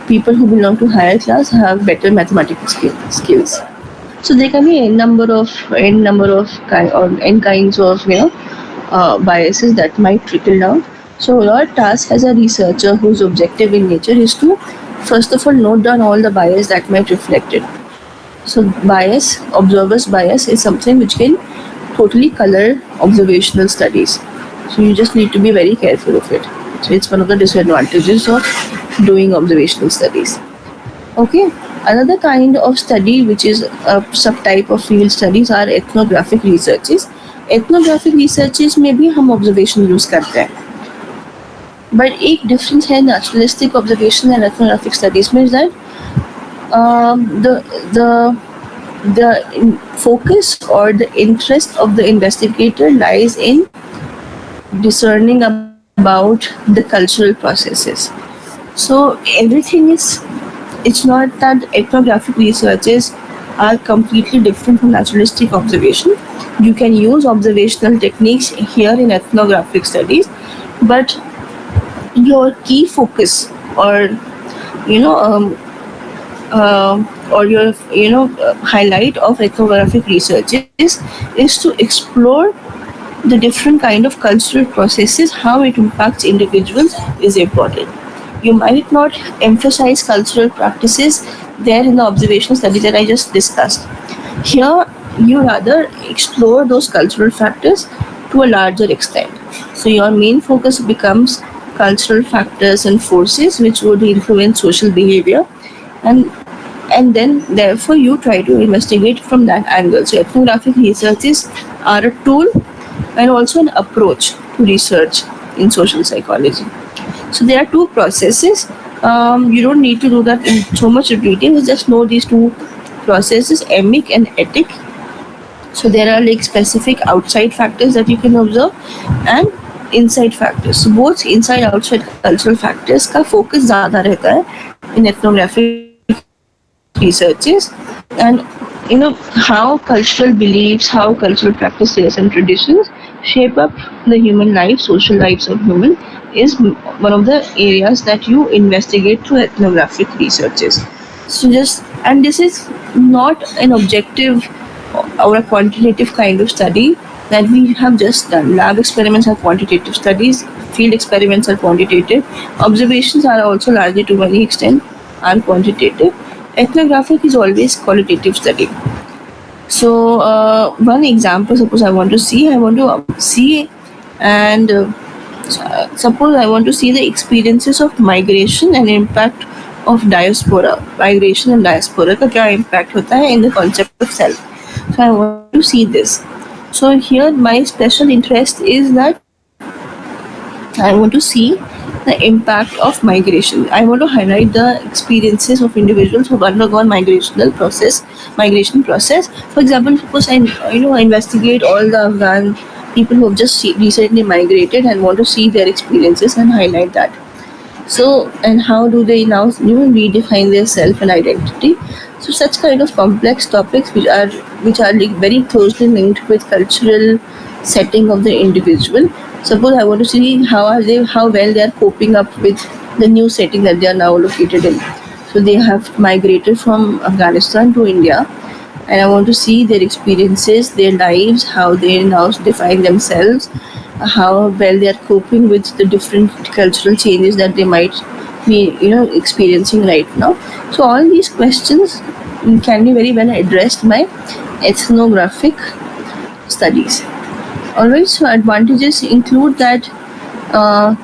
people who belong to higher class have better mathematical skills. So there can be n number of n kinds of biases that might trickle down. So your task as a researcher who's objective in nature is to first of all note down all the bias that might reflect it. So observer's bias is something which can totally color observational studies. So you just need to be very careful of it. So it's one of the disadvantages of doing observational studies. Okay. Another kind of study which is a subtype of field studies are ethnographic researches. Ethnographic researches में भी हम observation use करते हैं. But एक difference है naturalistic observation and ethnographic studies में is that the focus or the interest of the investigator lies in discerning about the cultural processes. So everything it's not that ethnographic researches are completely different from naturalistic observation. You can use observational techniques here in ethnographic studies, but your key focus or your highlight of ethnographic researches is to explore the different kind of cultural processes. How it impacts individuals is important. You might not emphasize cultural practices there in the observational study that I just discussed. Here, you rather explore those cultural factors to a larger extent. So your main focus becomes cultural factors and forces which would influence social behavior, and then therefore you try to investigate from that angle. So ethnographic researches are a tool and also an approach to research in social psychology. So there are two processes. You don't need to do that in so much detail. Just know these two processes, emic and etic. So there are like specific outside factors that you can observe and inside factors. So both inside outside cultural factors का focus ज़्यादा रहता है in ethnographic researches, and how cultural beliefs, how cultural practices and traditions shape up the human life, social lives of human, is one of the areas that you investigate through ethnographic researches. So this is not an objective or a quantitative kind of study that we have just done. Lab experiments are quantitative studies, field experiments are quantitative, observations are also largely to many extent are quantitative. Ethnographic is always qualitative study. So one example, suppose I want to see and suppose I want to see the experiences of migration and impact of diaspora. Migration and diaspora का क्या impact होता है in the concept of self. So I want to see this. So here my special interest is that I want to see the impact of migration. I want to highlight the experiences of individuals who have undergone migration process. For example, suppose I investigate all the Afghan people who have just recently migrated and want to see their experiences and highlight that. So, and how do they now redefine their self and identity? So such kind of complex topics which are like very closely linked with cultural setting of the individual. Suppose I want to see how well they are coping up with the new setting that they are now located in. So they have migrated from Afghanistan to India, and I want to see their experiences, their lives, how they now define themselves, how well they are coping with the different cultural changes that they might be experiencing right now. So all these questions can be very well addressed by ethnographic studies. Alright, so advantages include that uh,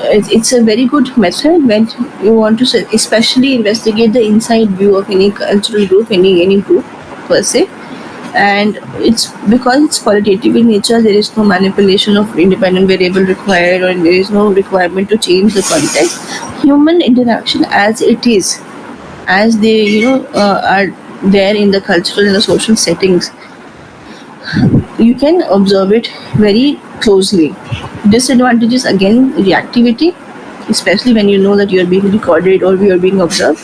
it's a very good method when you want to especially investigate the inside view of any cultural group, any group per se. And it's because it's qualitative in nature, there is no manipulation of independent variable required, or there is no requirement to change the context. Human interaction as it is, as they are there in the cultural and the social settings, you can observe it very closely. Disadvantages again, reactivity, especially when you know that you are being recorded or you are being observed.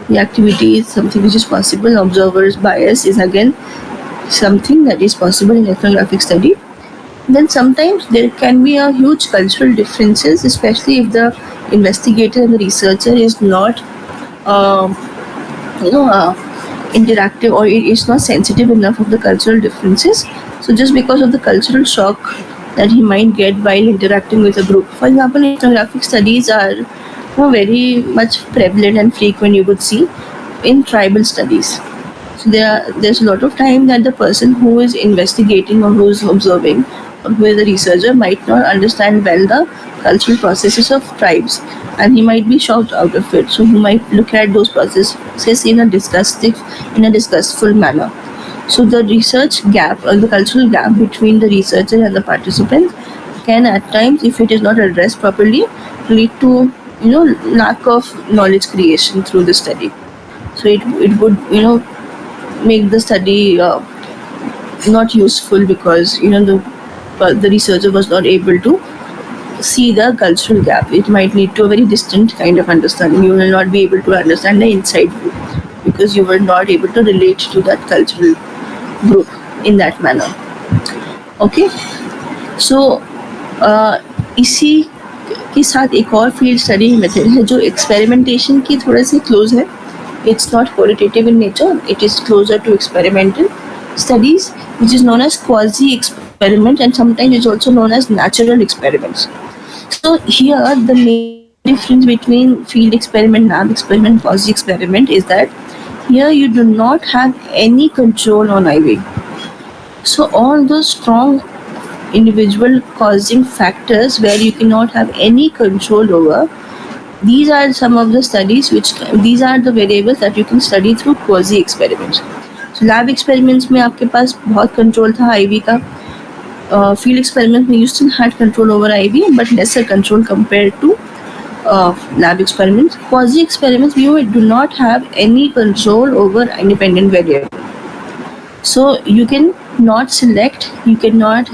Reactivity is something which is possible. Observer's bias is again something that is possible in ethnographic study. Then sometimes there can be a huge cultural differences, especially if the investigator and the researcher is not uh, interactive, or it is not sensitive enough of the cultural differences. So just because of the cultural shock that he might get while interacting with a group. For example, ethnographic studies are very much prevalent and frequent, you would see, in tribal studies. So there's a lot of time that the person who is investigating or who is observing or who is a researcher might not understand well the cultural processes of tribes, and he might be shocked out of it. So he might look at those processes in a disgustful manner. So the research gap or the cultural gap between the researcher and the participant can at times, if it is not addressed properly, lead to lack of knowledge creation through the study. So it would make the study not useful, because the researcher was not able to see the cultural gap. It might lead to a very distant kind of understanding. You will not be able to understand the inside view because you were not able to relate to that cultural group in that manner. Okay, so इसी के साथ एक और field study method है जो experimentation की थोड़ा सी close है. It's not qualitative in nature, it is closer to experimental studies, which is known as quasi experiment, and sometimes it's also known as natural experiments. So here the main difference between field experiment, lab experiment, quasi experiment is that here you do not have any control on IV. So all those strong individual causing factors where you cannot have any control over, these are some of the studies these are the variables that you can study through quasi experiments. So lab experiments में आपके पास बहुत control था IV का. Field experiments में you still had control over IV, but lesser control compared to lab experiments. Quasi experiments you do not have any control over independent variable. So you can not select, you cannot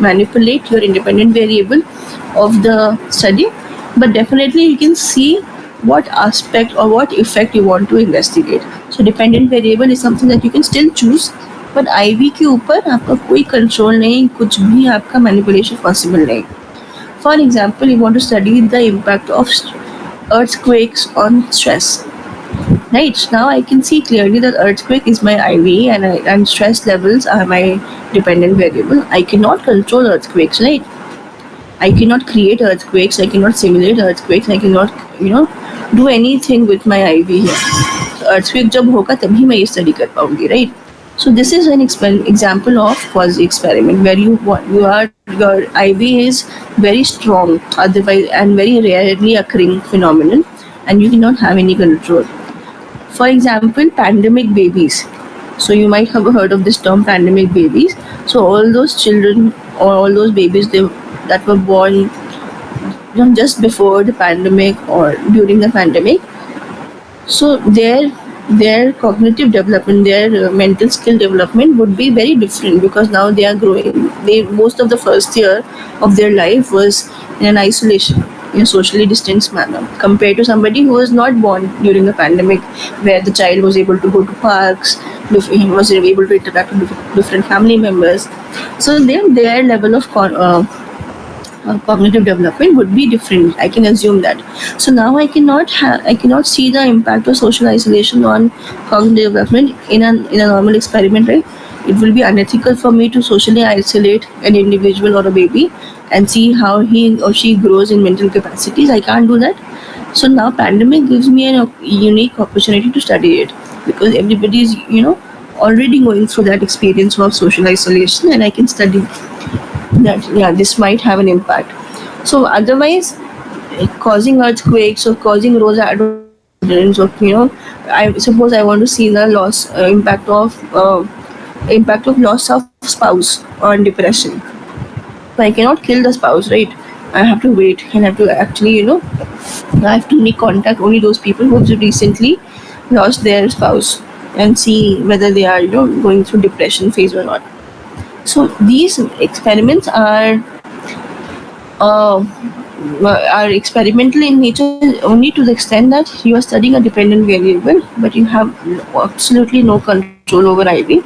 manipulate your independent variable of the study, but definitely you can see what aspect or what effect you want to investigate. So dependent variable is something that you can still choose, but IV के ऊपर आपका कोई control नहीं, कुछ भी आपका manipulation possible नहीं. For example, you want to study the impact of earthquakes on stress. Right, now I can see clearly that earthquake is my IV, and stress levels are my dependent variable. I cannot control earthquakes, right? I cannot create earthquakes, I cannot simulate earthquakes, I cannot do anything with my IV here. So earthquake जब होगा तभी मैं ये study कर पाऊंगी, right? So this is an example of quasi experiment where you are your IV is very strong, otherwise and very rarely occurring phenomenon, and you cannot have any control. For example, pandemic babies. So you might have heard of this term, pandemic babies. So all those children or all those babies that were born just before the pandemic or during the pandemic, so their cognitive development, their mental skill development would be very different, because now they are growing. They most of the first year of their life was in an isolation, in a socially distanced manner, compared to somebody who was not born during the pandemic, where the child was able to go to parks, he was able to interact with different family members. So their level of cognitive development would be different. I can assume that. So now I cannot see the impact of social isolation on cognitive development in a normal experiment, right? It will be unethical for me to socially isolate an individual or a baby and see how he or she grows in mental capacities. I can't do that. So now pandemic gives me a unique opportunity to study it, because everybody is already going through that experience of social isolation, and I can study that this might have an impact. So otherwise, causing earthquakes or causing rose accidents, or I suppose I want to see the loss impact of loss of spouse on depression. So I cannot kill the spouse, right? I have to wait and have to actually I have to only contact only those people who have recently lost their spouse, and see whether they are going through depression phase or not. So these experiments uh, are experimental in nature only to the extent that you are studying a dependent variable, but you have absolutely no control over IV.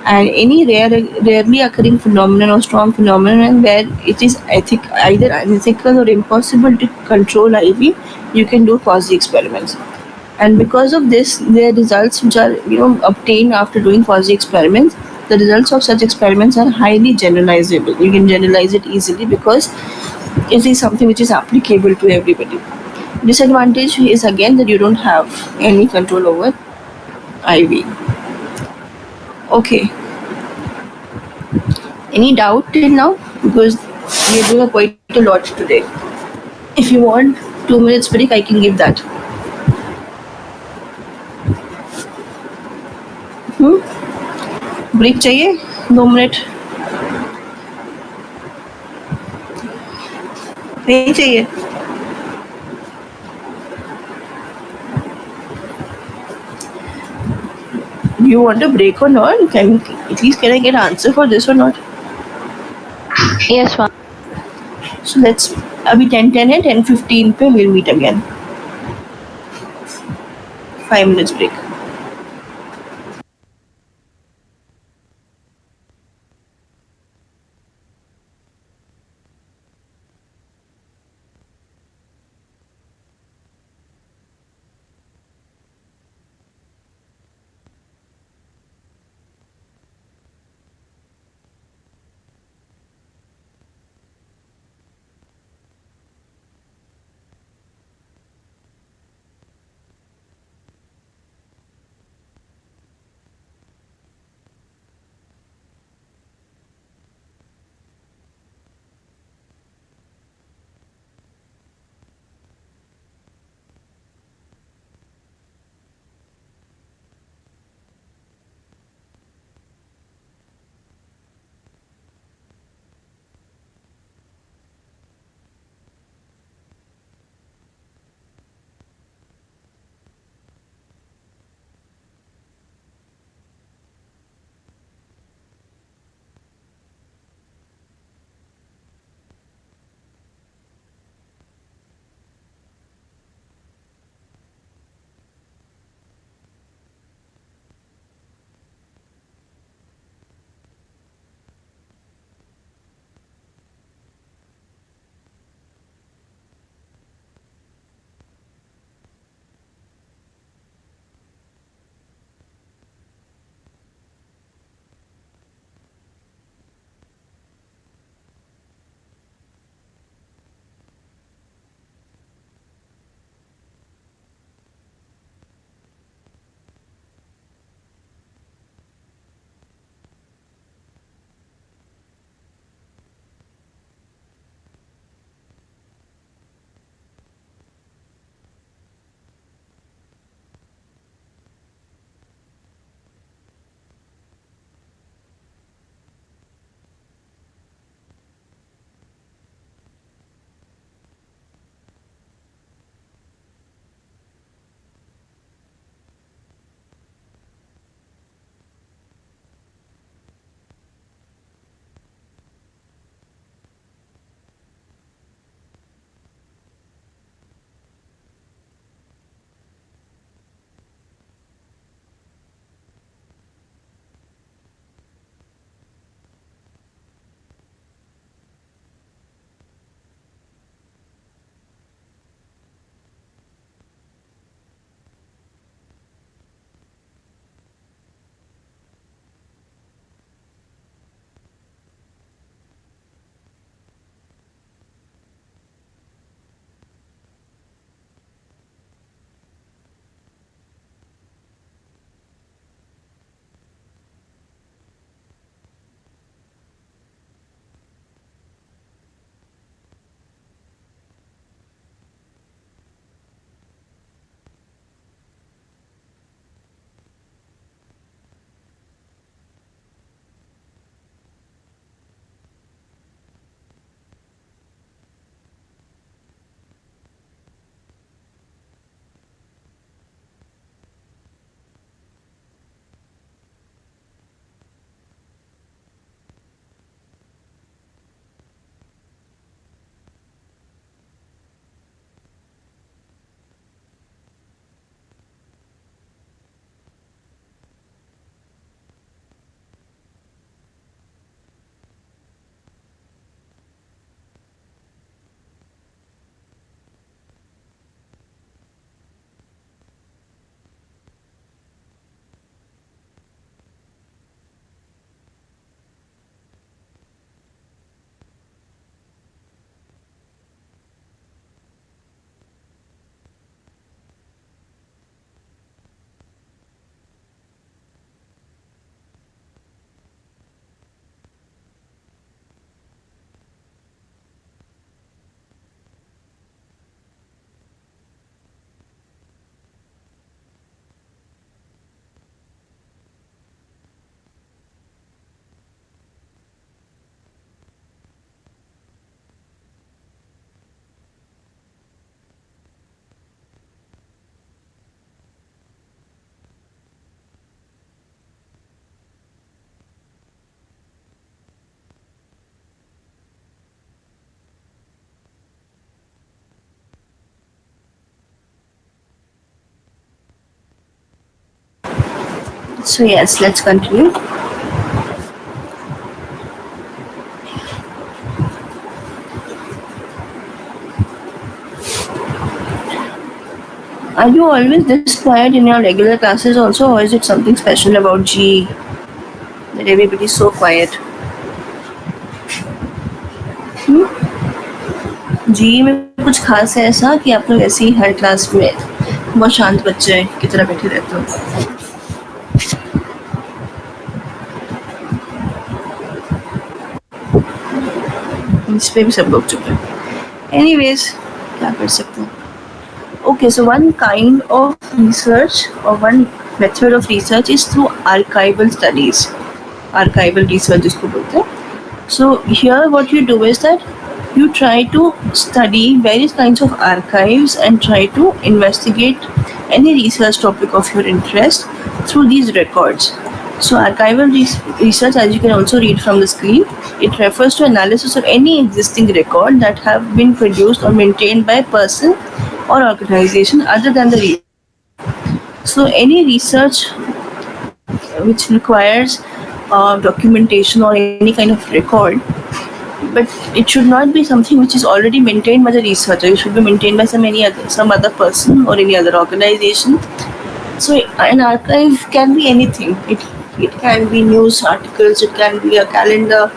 And any rarely occurring phenomenon or strong phenomenon where it is either unethical or impossible to control IV, you can do quasi experiments. And because of this, the results which are obtained after doing quasi experiments, the results of such experiments are highly generalizable. You can generalize it easily, because it is something which is applicable to everybody. Disadvantage is again that you don't have any control over IV. Okay, any doubt till now? Because we are doing quite a lot today. If you want 2 minutes break, I can give that. Break चाहिए 2 minute? नहीं चाहिए? Do you want a break or not? Can I get an answer for this or not? Yes, ma'am. So let's अभी 10:10 है, 10:15 पे we'll meet again. 5 minutes break. So yes, let's continue. Are you always this quiet in your regular classes also, or is it something special about G that everybody's so quiet? जी में कुछ खास है ऐसा कि आप लोग ऐसे ही हर क्लास में बहुत शांत बच्चे की तरह बैठे रहते हो? इस पे भी सब लोग चुप हैं. Anyways, क्या कर सकते हैं? Okay, so one kind of research or one method of research is through archival studies. Archival research जिसको बोलते हैं. So here what you do is that you try to study various kinds of archives and try to investigate any research topic of your interest through these records. So archival research, as you can also read from the screen, it refers to analysis of any existing record that have been produced or maintained by a person or organization other than the so any research which requires documentation or any kind of record, but it should not be something which is already maintained by the researcher. It should be maintained by some other person or any other organization. So an archive can be anything. It can be news articles, it can be a calendar,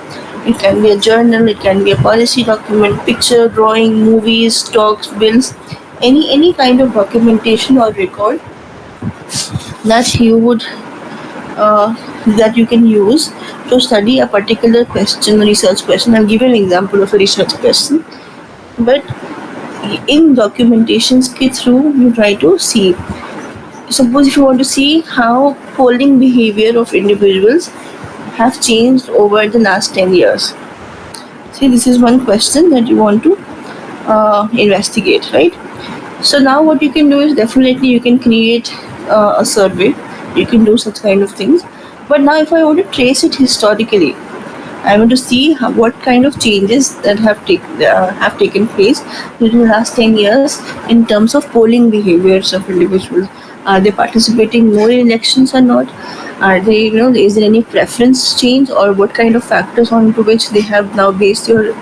it can be a journal, it can be a policy document, picture, drawing, movies, talks, bills, any kind of documentation or record that you would that you can use to study a particular question, research question. I'll give you an example of a research question. But in documentations ke through, you try to see. Suppose if you want to see how polling behavior of individuals have changed over the last 10 years. See, this is one question that you want to investigate, right? So now what you can do is definitely you can create a survey. You can do such kind of things. But now if I want to trace it historically, I want to see what kind of changes that have taken place during the last 10 years in terms of polling behaviors of individuals. Are they participating more in elections or not? Are they, is there any preference change, or what kind of factors on to which they have now based their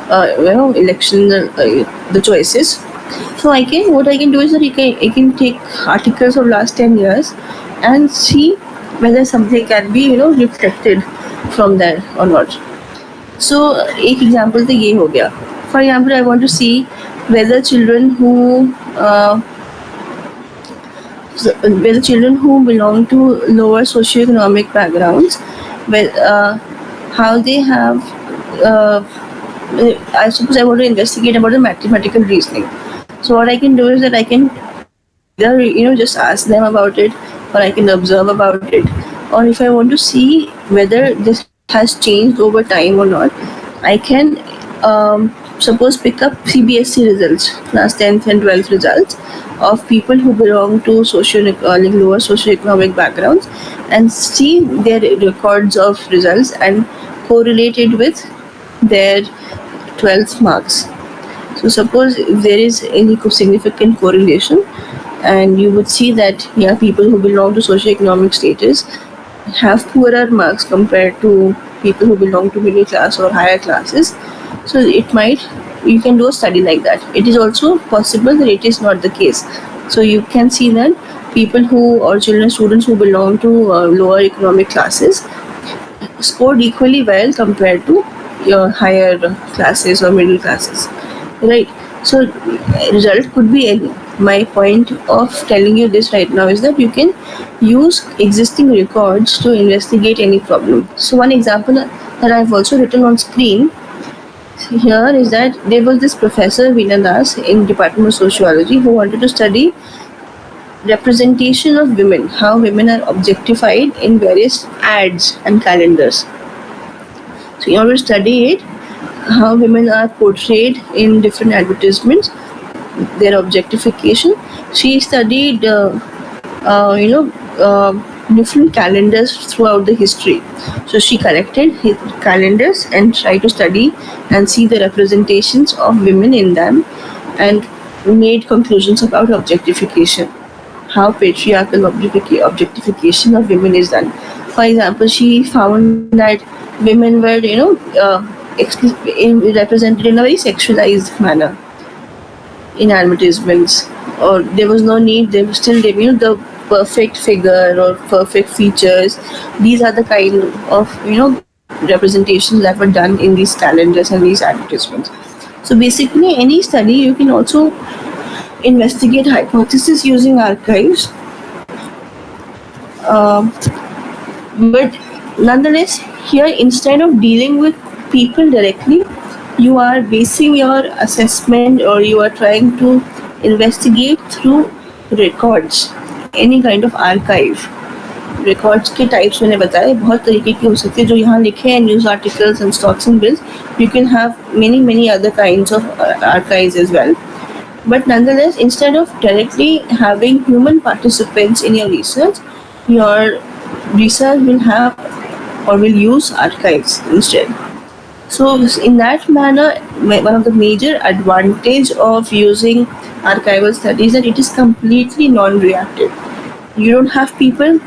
election the choices? So what I can do is that I can take articles of last 10 years and see whether something can be reflected from there or not. So एक example तो ये हो गया. For example, I want to see whether children who belong to lower socioeconomic backgrounds, how they have. I suppose I want to investigate about the mathematical reasoning. So what I can do is that I can either just ask them about it, or I can observe about it, or if I want to see whether this has changed over time or not, I can suppose pick up CBSE results, class 10th and 12th results of people who belong to lower socioeconomic backgrounds, and see their records of results and correlate it with their 12th marks. So suppose if there is any significant correlation, and you would see that people who belong to socioeconomic status have poorer marks compared to people who belong to middle class or higher classes. So you can do a study like that. It is also possible that it is not the case. So you can see that people students who belong to lower economic classes scored equally well compared to your higher classes or middle classes, right? So result could be any. My point of telling you this right now is that you can use existing records to investigate any problem. So one example that I've also written on screen here is that there was this professor Veena Das in Department of Sociology who wanted to study representation of women, how women are objectified in various ads and calendars. So in order to study it, how women are portrayed in different advertisements, their objectification, she studied different calendars throughout the history. So she collected calendars and tried to study and see the representations of women in them, and made conclusions about objectification. how patriarchal objectification of women is done. For example, she found that women were, represented in a very sexualized manner in advertisements, or there was no need. They were still, the perfect figure or perfect features. These are the kind of representations that were done in these calendars and these advertisements. So basically, any study you can also investigate hypothesis using archives, um, but nonetheless, here instead of dealing with people directly, you are basing your assessment, or you are trying to investigate through records, any kind of archive. Records के types मैंने बताए, बहुत तरीके के हो सकते हैं जो यहाँ लिखे हैं, news articles and stocks and bills. You can have many other kinds of archives as well. But nonetheless, instead of directly having human participants in your research will have or will use archives instead. So in that manner, one of the major advantage of using archival studies is that it is completely non-reactive. You don't have people.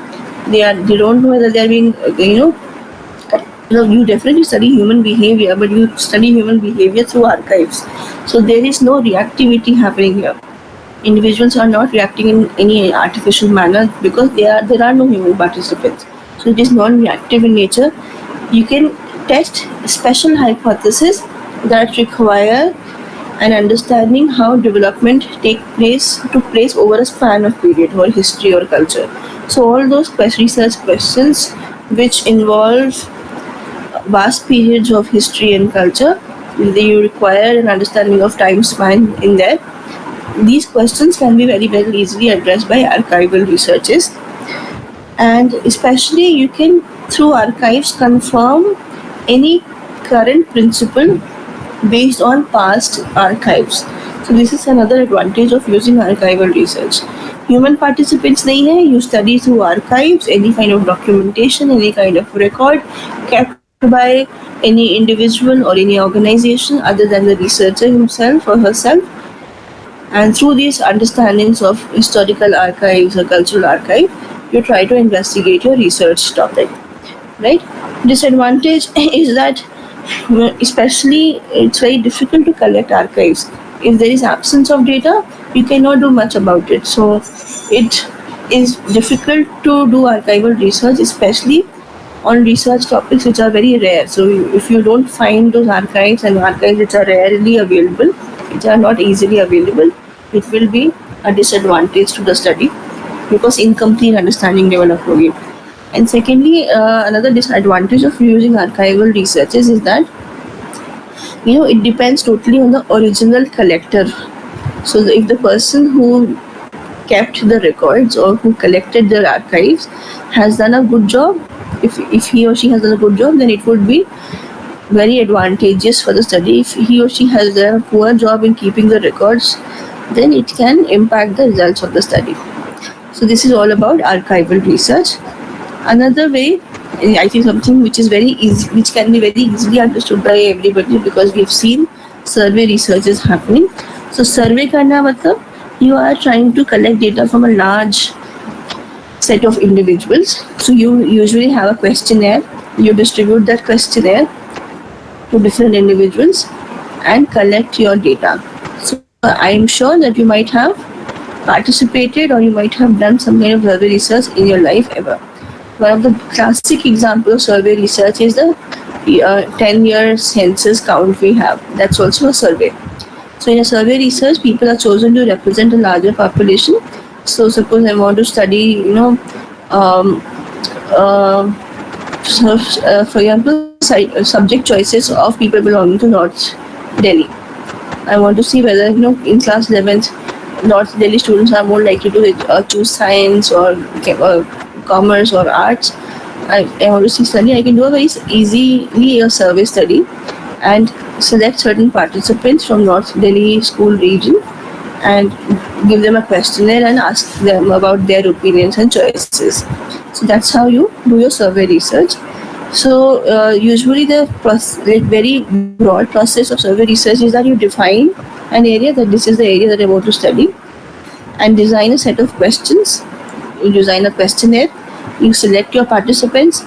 They don't know whether they're being you definitely study human behavior, but you study human behavior through archives. So there is no reactivity happening here. Individuals are not reacting in any artificial manner because there are no human participants. So it is non-reactive in nature. You can test special hypotheses that require an understanding how development took place over a span of period or history or culture. So all those research questions which involve vast periods of history and culture, you require an understanding of time span in there. These questions can be very, very easily addressed by archival researches, and especially you can through archives confirm any current principle based on past archives. So this is another advantage of using archival research. Human participants nahi hai, you study through archives, any kind of documentation, any kind of record kept by any individual or any organization other than the researcher himself or herself. And through these understandings of historical archives or cultural archive, you try to investigate your research topic, right? Disadvantage is that especially it's very difficult to collect archives. If there is absence of data, you cannot do much about it. So it is difficult to do archival research, especially on research topics which are very rare. So if you don't find those archives, and archives which are rarely available, which are not easily available, it will be a disadvantage to the study because incomplete understanding develop होगी. And secondly, another disadvantage of using archival researches is that it depends totally on the original collector. So if the person who kept the records or who collected the archives has done a good job, if he or she has done a good job, then it would be very advantageous for the study. If he or she has done a poor job in keeping the records, then it can impact the results of the study. So this is all about archival research. Another way, I think something which is very easy, which can be very easily understood by everybody because we've seen survey research is happening. So survey karna matlab you are trying to collect data from a large set of individuals. So you usually have a questionnaire, you distribute that questionnaire to different individuals and collect your data. So I am sure that you might have participated or you might have done some kind of survey research in your life ever. One of the classic examples of survey research is the 10-year census count we have. That's also a survey. So in a survey research, people are chosen to represent a larger population. So suppose I want to study, for example, subject choices of people belonging to North Delhi. I want to see whether, in class 11th, North Delhi students are more likely to choose science or commerce or arts. I want to study. I can do a very easily a survey study and select certain participants from North Delhi school region and give them a questionnaire and ask them about their opinions and choices. So that's how you do your survey research. So usually the very broad process of survey research is that you define an area, that this is the area that I want to study, and design a set of questions. You design a questionnaire, you select your participants,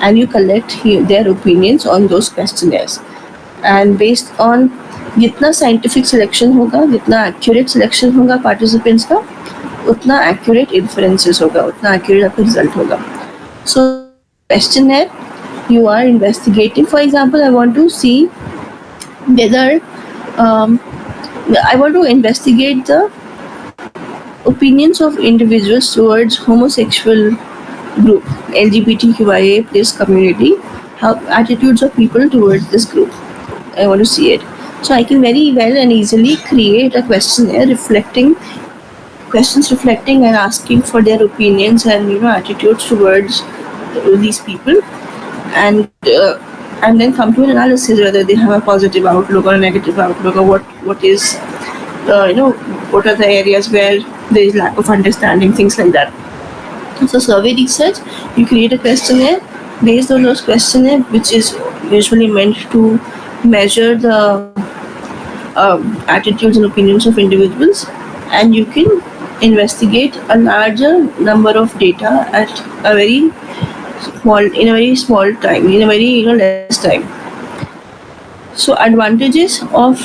and you collect their opinions on those questionnaires. And based on जितना scientific selection होगा, जितना accurate selection होगा participants का, उतना accurate inferences होगा, उतना accurate आपका result होगा. So questionnaire, you are investigating. For example, I want to see whether I want to investigate the opinions of individuals towards homosexual group, LGBTQIA plus community, how attitudes of people towards this group. I want to see it. So I can very well and easily create a questionnaire reflecting and asking for their opinions and attitudes towards these people, and then come to an analysis whether they have a positive outlook or a negative outlook, or what is what are the areas where there is lack of understanding, things like that. So survey research, you create a questionnaire. Based on those questionnaire, which is usually meant to measure the attitudes and opinions of individuals, and you can investigate a larger number of data at a very small time, in a very less time. So advantages of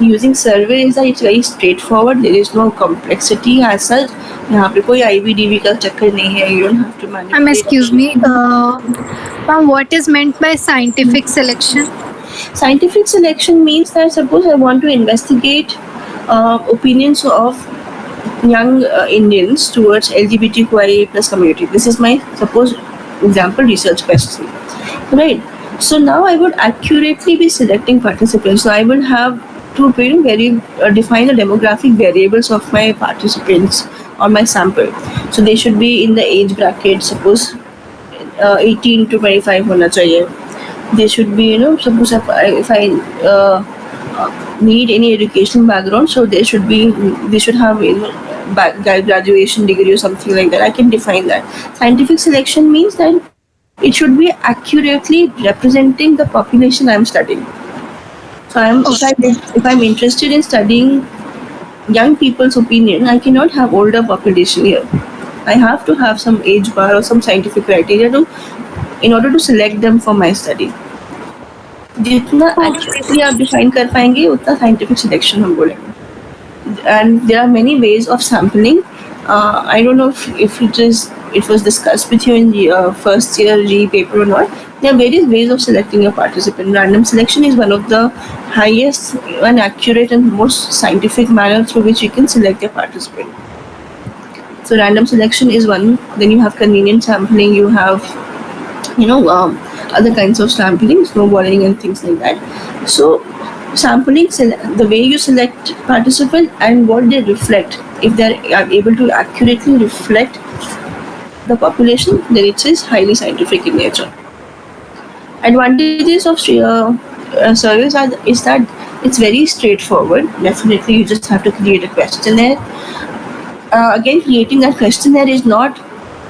using survey is that it's very straightforward. There is no complexity as such. यहाँ पे कोई IBDB का चक्कर नहीं है. You don't have to manipulate. Excuse me, ma'am, what is meant by scientific selection? Scientific selection means that suppose I want to investigate opinions of young Indians towards LGBTQIA plus community. This is my suppose example research question, right? So now I would accurately be selecting participants. So I will have to define the demographic variables of my participants or my sample. So they should be in the age bracket, suppose 18 to 25 होना चाहिए. They should be, suppose if I need any educational background, so they should have graduation degree or something like that. I can define that. Scientific selection means that it should be accurately representing the population I am studying. So if I'm interested in studying young people's opinion, I cannot have older population here. I have to have some age bar or some scientific criteria in order to select them for my study. जितना accurately आप define कर पाएंगे उतना scientific selection हम बोलेंगे. And there are many ways of sampling. I don't know if it was discussed with you in the first year GE paper or not. There are various ways of selecting a participant. Random selection is one of the highest and accurate and most scientific manner through which you can select a participant. So random selection is one. Then you have convenient sampling. You have other kinds of sampling, snowballing and things like that. So sampling, the way you select participants and what they reflect, if they are able to accurately reflect the population, then it is highly scientific in nature. Advantages of surveys is that it's very straightforward. Definitely, you just have to create a questionnaire. Again, creating that questionnaire is not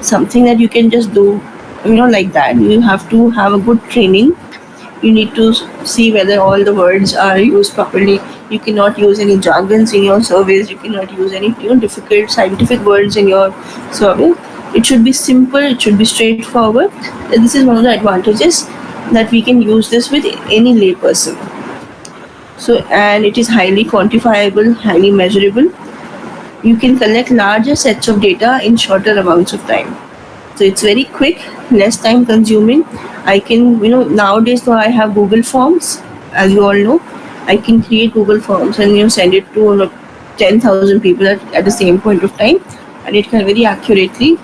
something that you can just do, like that. You have to have a good training. You need to see whether all the words are used properly. You cannot use any jargons in your surveys. You cannot use any difficult scientific words in your survey. It should be simple. It should be straightforward. And this is one of the advantages that we can use this with any lay person. So, and it is highly quantifiable, highly measurable. You can collect larger sets of data in shorter amounts of time. So it's very quick, less time consuming. I can, nowadays though I have Google Forms, as you all know. I can create Google Forms and send it to 10,000 people at the same point of time, and it can very accurately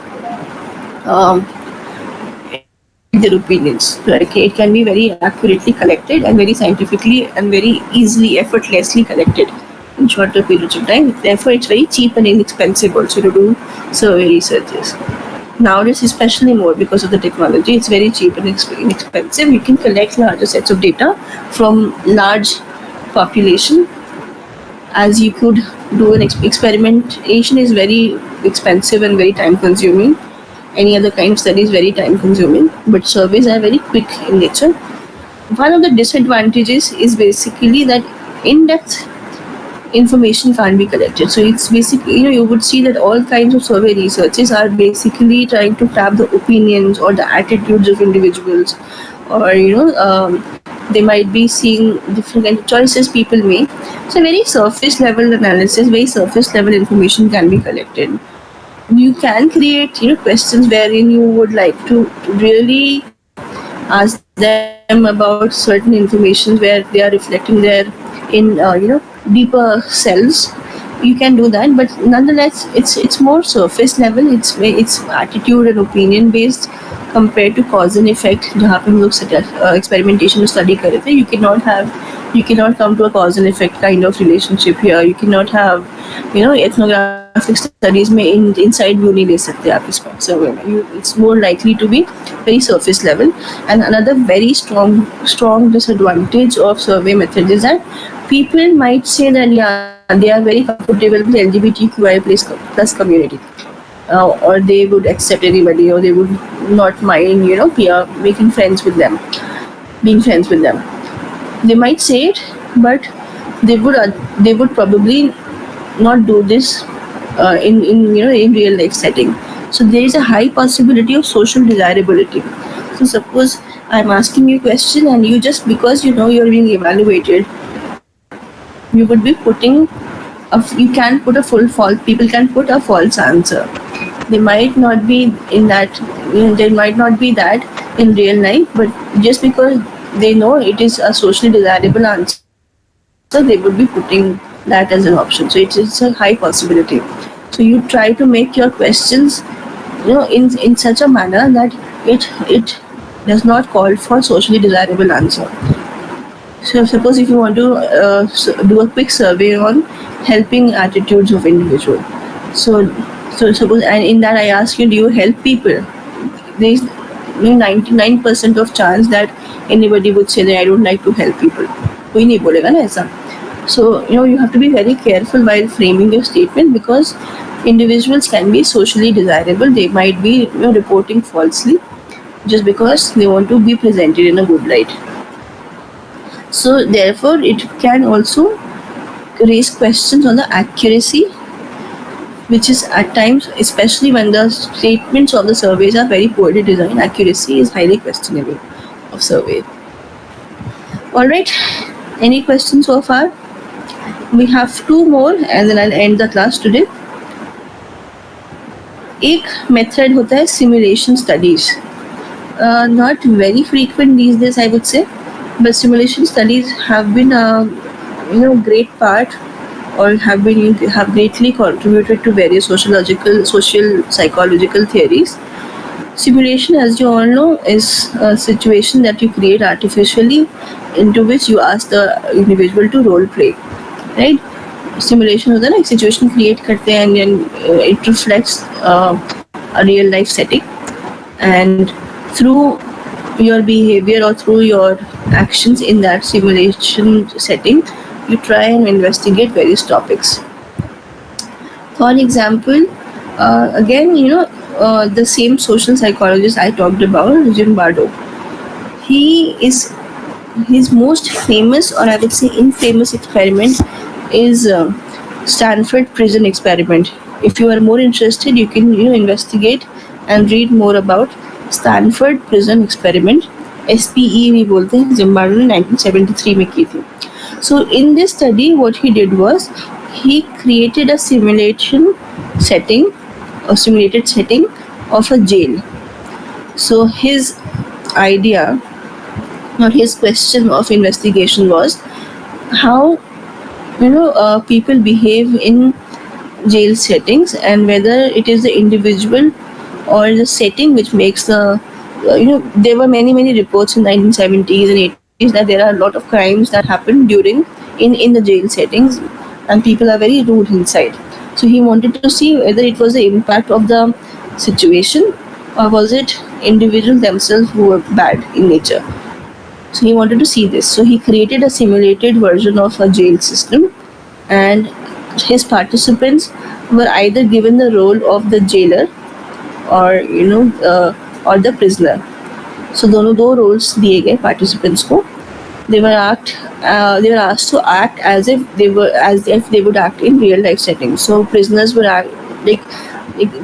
their opinions. So it can be very accurately collected and very scientifically and very easily, effortlessly collected in shorter periods of time. Therefore, it's very cheap and inexpensive also to do survey researches. Nowadays, especially more because of the technology, it's very cheap and inexpensive. You can collect larger sets of data from large population, as you could do an experimentation is very expensive and very time consuming. Any other kind of study is very time consuming, but surveys are very quick in nature. One of the disadvantages is basically that in-depth information can't be collected. So it's basically, you would see that all kinds of survey researches are basically trying to tap the opinions or the attitudes of individuals, or they might be seeing different kind of choices people make. So very surface level analysis, very surface level information can be collected. You can create questions wherein you would like to really ask them about certain information where they are reflecting their in deeper selves. You can do that, but nonetheless it's more surface level. It's attitude and opinion based compared to cause and effect. जहाँ पे हम लोग experimentation study कर रहे थे, you cannot come to a cause and effect kind of relationship here. You cannot have ethnographic studies में inside view नहीं ले सकते आप इस survey में. It's more likely to be very surface level. And another very strong disadvantage of survey methods is that people might say that they are very comfortable with LGBTQI plus community, or they would accept anybody, or they would not mind making friends with them, being friends with them. They might say it, but they would probably not do this in real life setting. So there is a high possibility of social desirability. So suppose I'm asking you a question, and you, just because you're being evaluated, you would be putting you can put a full false, people can put a false answer. They might not be in that, there might not be that in real life, but just because they know it is a socially desirable answer, they would be putting that as an option. So it's a high possibility. So you try to make your questions in such a manner that it does not call for socially desirable answer. So suppose if you want to do a quick survey on helping attitudes of individual. So suppose, and in that I ask you, do you help people? There is 99% of chance that anybody would say that I don't like to help people. कोई नहीं बोलेगा ना ऐसा. So you have to be very careful while framing your statement, because individuals can be socially desirable. They might be reporting falsely just because they want to be presented in a good light. So therefore it can also raise questions on the accuracy, which is at times, especially when the statements of the surveys are very poorly designed, accuracy is highly questionable of survey. All right, any questions so far? We have 2 more and then I'll end the class today. एक method होता है simulation studies. Not very frequent these days, I would say, but simulation studies have been a great part, or have greatly contributed to various social psychological theories. Simulation, as you all know, is a situation that you create artificially, into which you ask the individual to role play, right? Simulation होता है ना, एक situation create करते हैं and then it reflects a real life setting, and through your behavior or through your actions in that simulation setting, you try and investigate various topics. For example, again, the same social psychologist I talked about, Zimbardo, his most famous, or I would say infamous, experiment is Stanford prison experiment. If you are more interested, you can investigate and read more about Stanford prison experiment. SPE भी बोलते हैं, Zimbardo ने 1973 में की थी. So in this study, what he did was he created a simulated setting of a jail. So his idea, or his question of investigation, was how people behave in jail settings, and whether it is the individual or the setting which makes the there were many reports in 1970s and 80s that there are a lot of crimes that happen in the jail settings, and people are very rude inside. So he wanted to see whether it was the impact of the situation, or was it individuals themselves who were bad in nature. So he wanted to see this. So he created a simulated version of a jail system, and his participants were either given the role of the jailer or or the prisoner. So दोनों 2 roles दिए गए participants को, They were asked to act as if they would act in real life settings. So prisoners were like,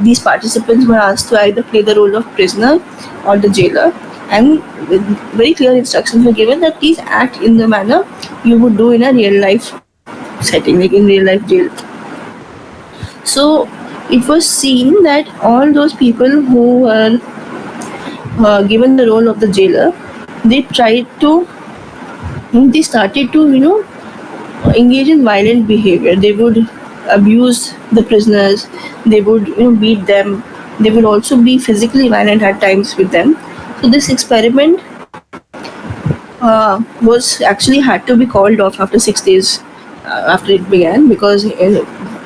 these participants were asked to either play the role of prisoner or the jailer, and with very clear instructions were given that please act in the manner you would do in a real life setting, like in real life jail. So it was seen that all those people who were given the role of the jailer, they tried to, they started to, engage in violent behavior. They would abuse the prisoners. They would, beat them. They would also be physically violent at times with them. So this experiment was actually had to be called off after 6 days after it began, because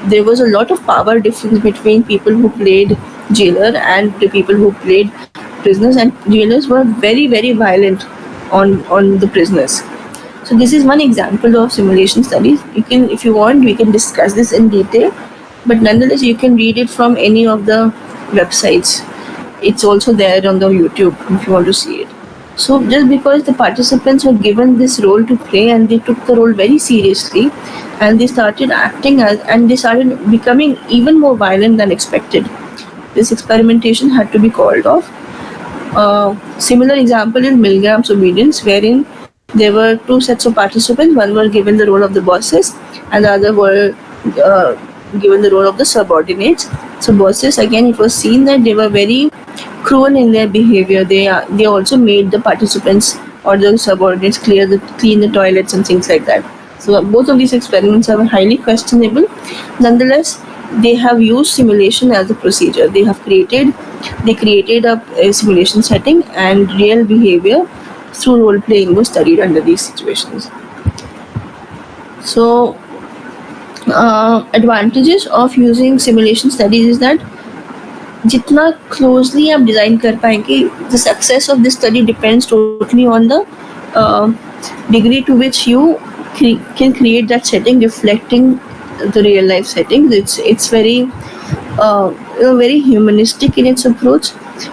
there was a lot of power difference between people who played jailer and the people who played prisoners, and jailers were very very violent on the prisoners. So this is one example of simulation studies. You can, if you want, we can discuss this in detail, but nonetheless you can read it from any of the websites. It's also there on the YouTube if you want to see it. So just because the participants were given this role to play and they took the role very seriously, and they started acting as, and they started becoming even more violent than expected, this experimentation had to be called off. Similar example is Milgram's obedience, wherein there were two sets of participants. One were given the role of the bosses, and the other were given the role of the subordinates. So bosses, again, it was seen that they were very cruel in their behavior. They also made the participants or the subordinates clean the toilets and things like that. So both of these experiments are highly questionable. Nonetheless, they have used simulation as a procedure. They created a simulation setting, and real behavior through role playing was studied under these situations. So advantages of using simulation studies is that जितना closely आप design कर पाएंगे, the success of this study depends totally on the degree to which you can create that setting reflecting the real life settings. It's very very humanistic in its approach.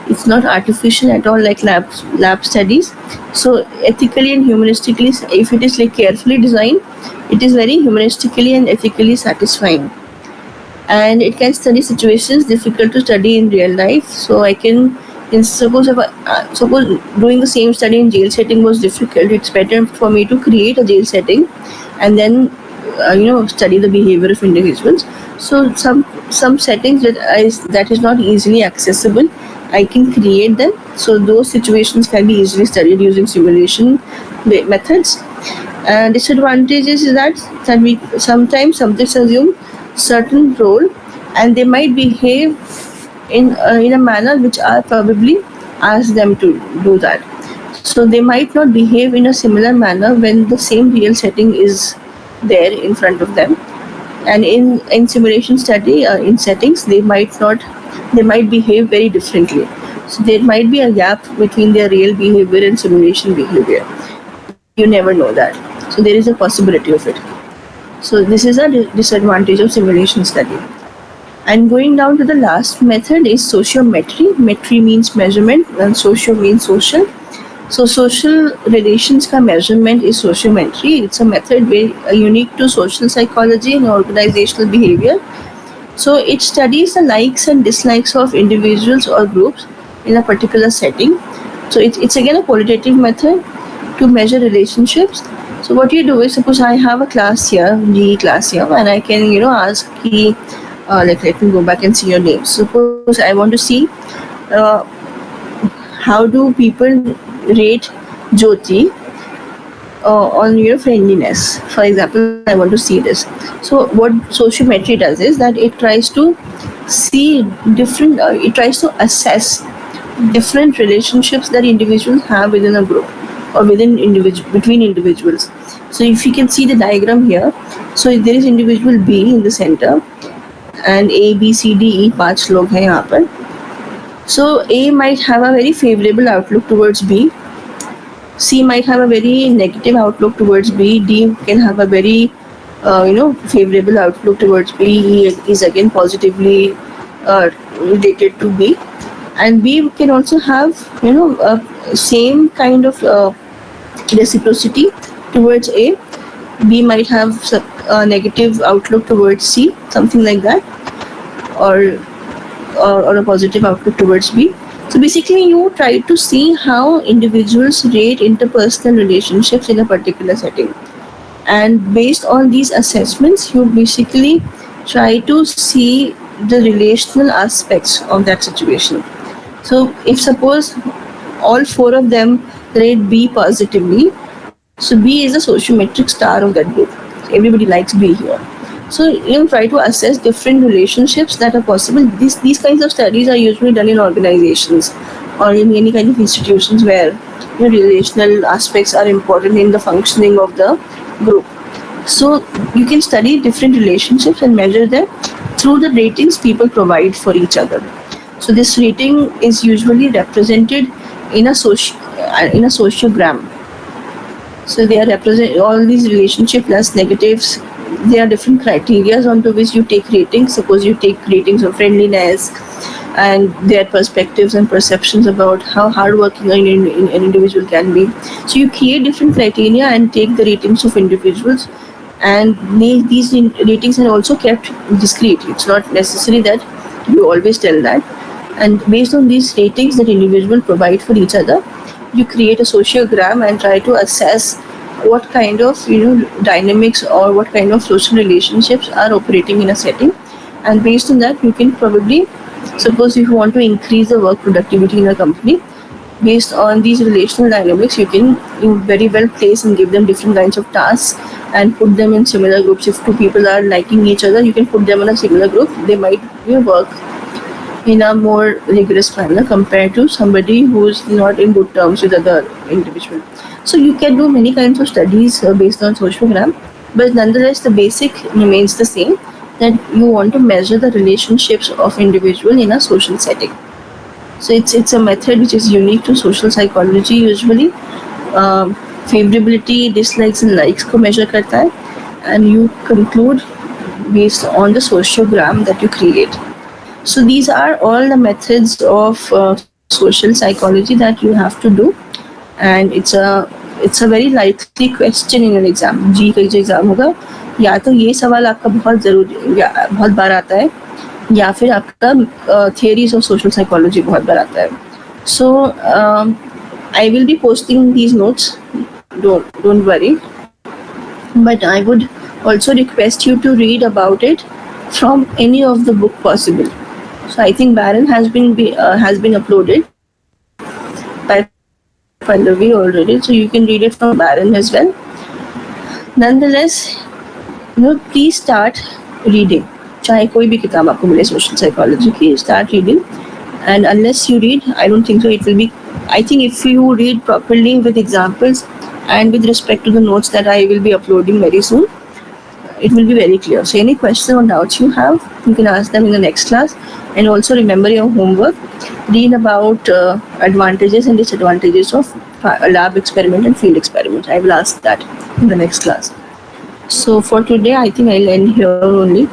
It's not artificial at all like lab studies. So ethically and humanistically, if it is like carefully designed, it is very humanistically and ethically satisfying, and it can study situations difficult to study in real life. So I can, suppose doing the same study in jail setting was difficult, it's better for me to create a jail setting and then study the behavior of individuals. So some settings that is not easily accessible, I can create them. So those situations can be easily studied using simulation methods. And disadvantages is that we sometimes subjects assume certain role, and they might behave in a manner which I probably ask them to do that. So they might not behave in a similar manner when the same real setting is there in front of them. And in simulation study, in settings, they might behave very differently. So there might be a gap between their real behavior and simulation behavior. You never know that. So there is a possibility of it. So this is a disadvantage of simulation study. And going down to the last method is sociometry. Metry means measurement and socio means social. So social relations ka measurement is sociometry. It's a method very unique to social psychology and organizational behavior. So it studies the likes and dislikes of individuals or groups in a particular setting. So it's again a qualitative method to measure relationships. So what you do is, suppose I have a class here, GE class here, and I can ask ki, let me go back and see your name. Suppose I want to see how do people rate Jyoti on your friendliness. For example, I want to see this. So what sociometry does is that it tries to see different, it tries to assess different relationships that individuals have within a group or between individuals. So if you can see the diagram here, so there is individual B in the center, and A, B, C, D, E, 5 लोग हैं यहाँ पर. So A might have a very favorable outlook towards B. C might have a very negative outlook towards B. D can have a very favorable outlook towards B. E is again positively related to B, and B can also have same kind of reciprocity towards A, B might have a negative outlook towards C, something like that, or or a positive outlook towards B. So basically, you try to see how individuals rate interpersonal relationships in a particular setting, and based on these assessments, you basically try to see the relational aspects of that situation. So, if suppose all four of them rate B positively, so B is a sociometric star of that group. Everybody likes B here. So you try to assess different relationships that are possible. These kinds of studies are usually done in organizations or in any kind of institutions where relational aspects are important in the functioning of the group. So you can study different relationships and measure them through the ratings people provide for each other. So this rating is usually represented in a sociogram. So they are represent all these relationship plus negatives. There are different criteria onto which you take ratings. Suppose you take ratings of friendliness and their perspectives and perceptions about how hardworking an individual can be. So you create different criteria and take the ratings of individuals, and these ratings are also kept discreet. It's not necessary that you always tell that. And based on these ratings that individuals provide for each other, you create a sociogram and try to assess what kind of dynamics or what kind of social relationships are operating in a setting. And based on that, you can probably, suppose if you want to increase the work productivity in a company, based on these relational dynamics, you can very well place and give them different kinds of tasks and put them in similar groups. If two people are liking each other, you can put them in a similar group. They might work in a more rigorous manner compared to somebody who's not in good terms with other individual. So you can do many kinds of studies based on sociogram, but nonetheless the basic remains the same, that you want to measure the relationships of individual in a social setting. So it's a method which is unique to social psychology usually. Favorability, dislikes and likes को measure करता है, and you conclude based on the sociogram that you create. So these are all the methods of social psychology that you have to do, and it's a very likely question in an exam. जी का जो exam होगा, या तो ये सवाल आपका बहुत बार आता है, या फिर आपका थियरीज ऑफ सोशल साइकोलॉजी बहुत बार आता है. So I will be posting these notes. Don't worry. But I would also request you to read about it from any of the book possible. So I think Baron has been uploaded by Pallavi already, so you can read it from Baron as well. Nonetheless, please start reading. चाहे कोई भी किताब आपको मिले social psychology की, start reading. And unless you read, I don't think so it will be. I think if you read properly with examples and with respect to the notes that I will be uploading very soon, it will be very clear. So any questions or doubts you have, you can ask them in the next class. And also remember your homework. Read about advantages and disadvantages of lab experiment and field experiment. I will ask that in the next class. So for today, I think I'll end here only.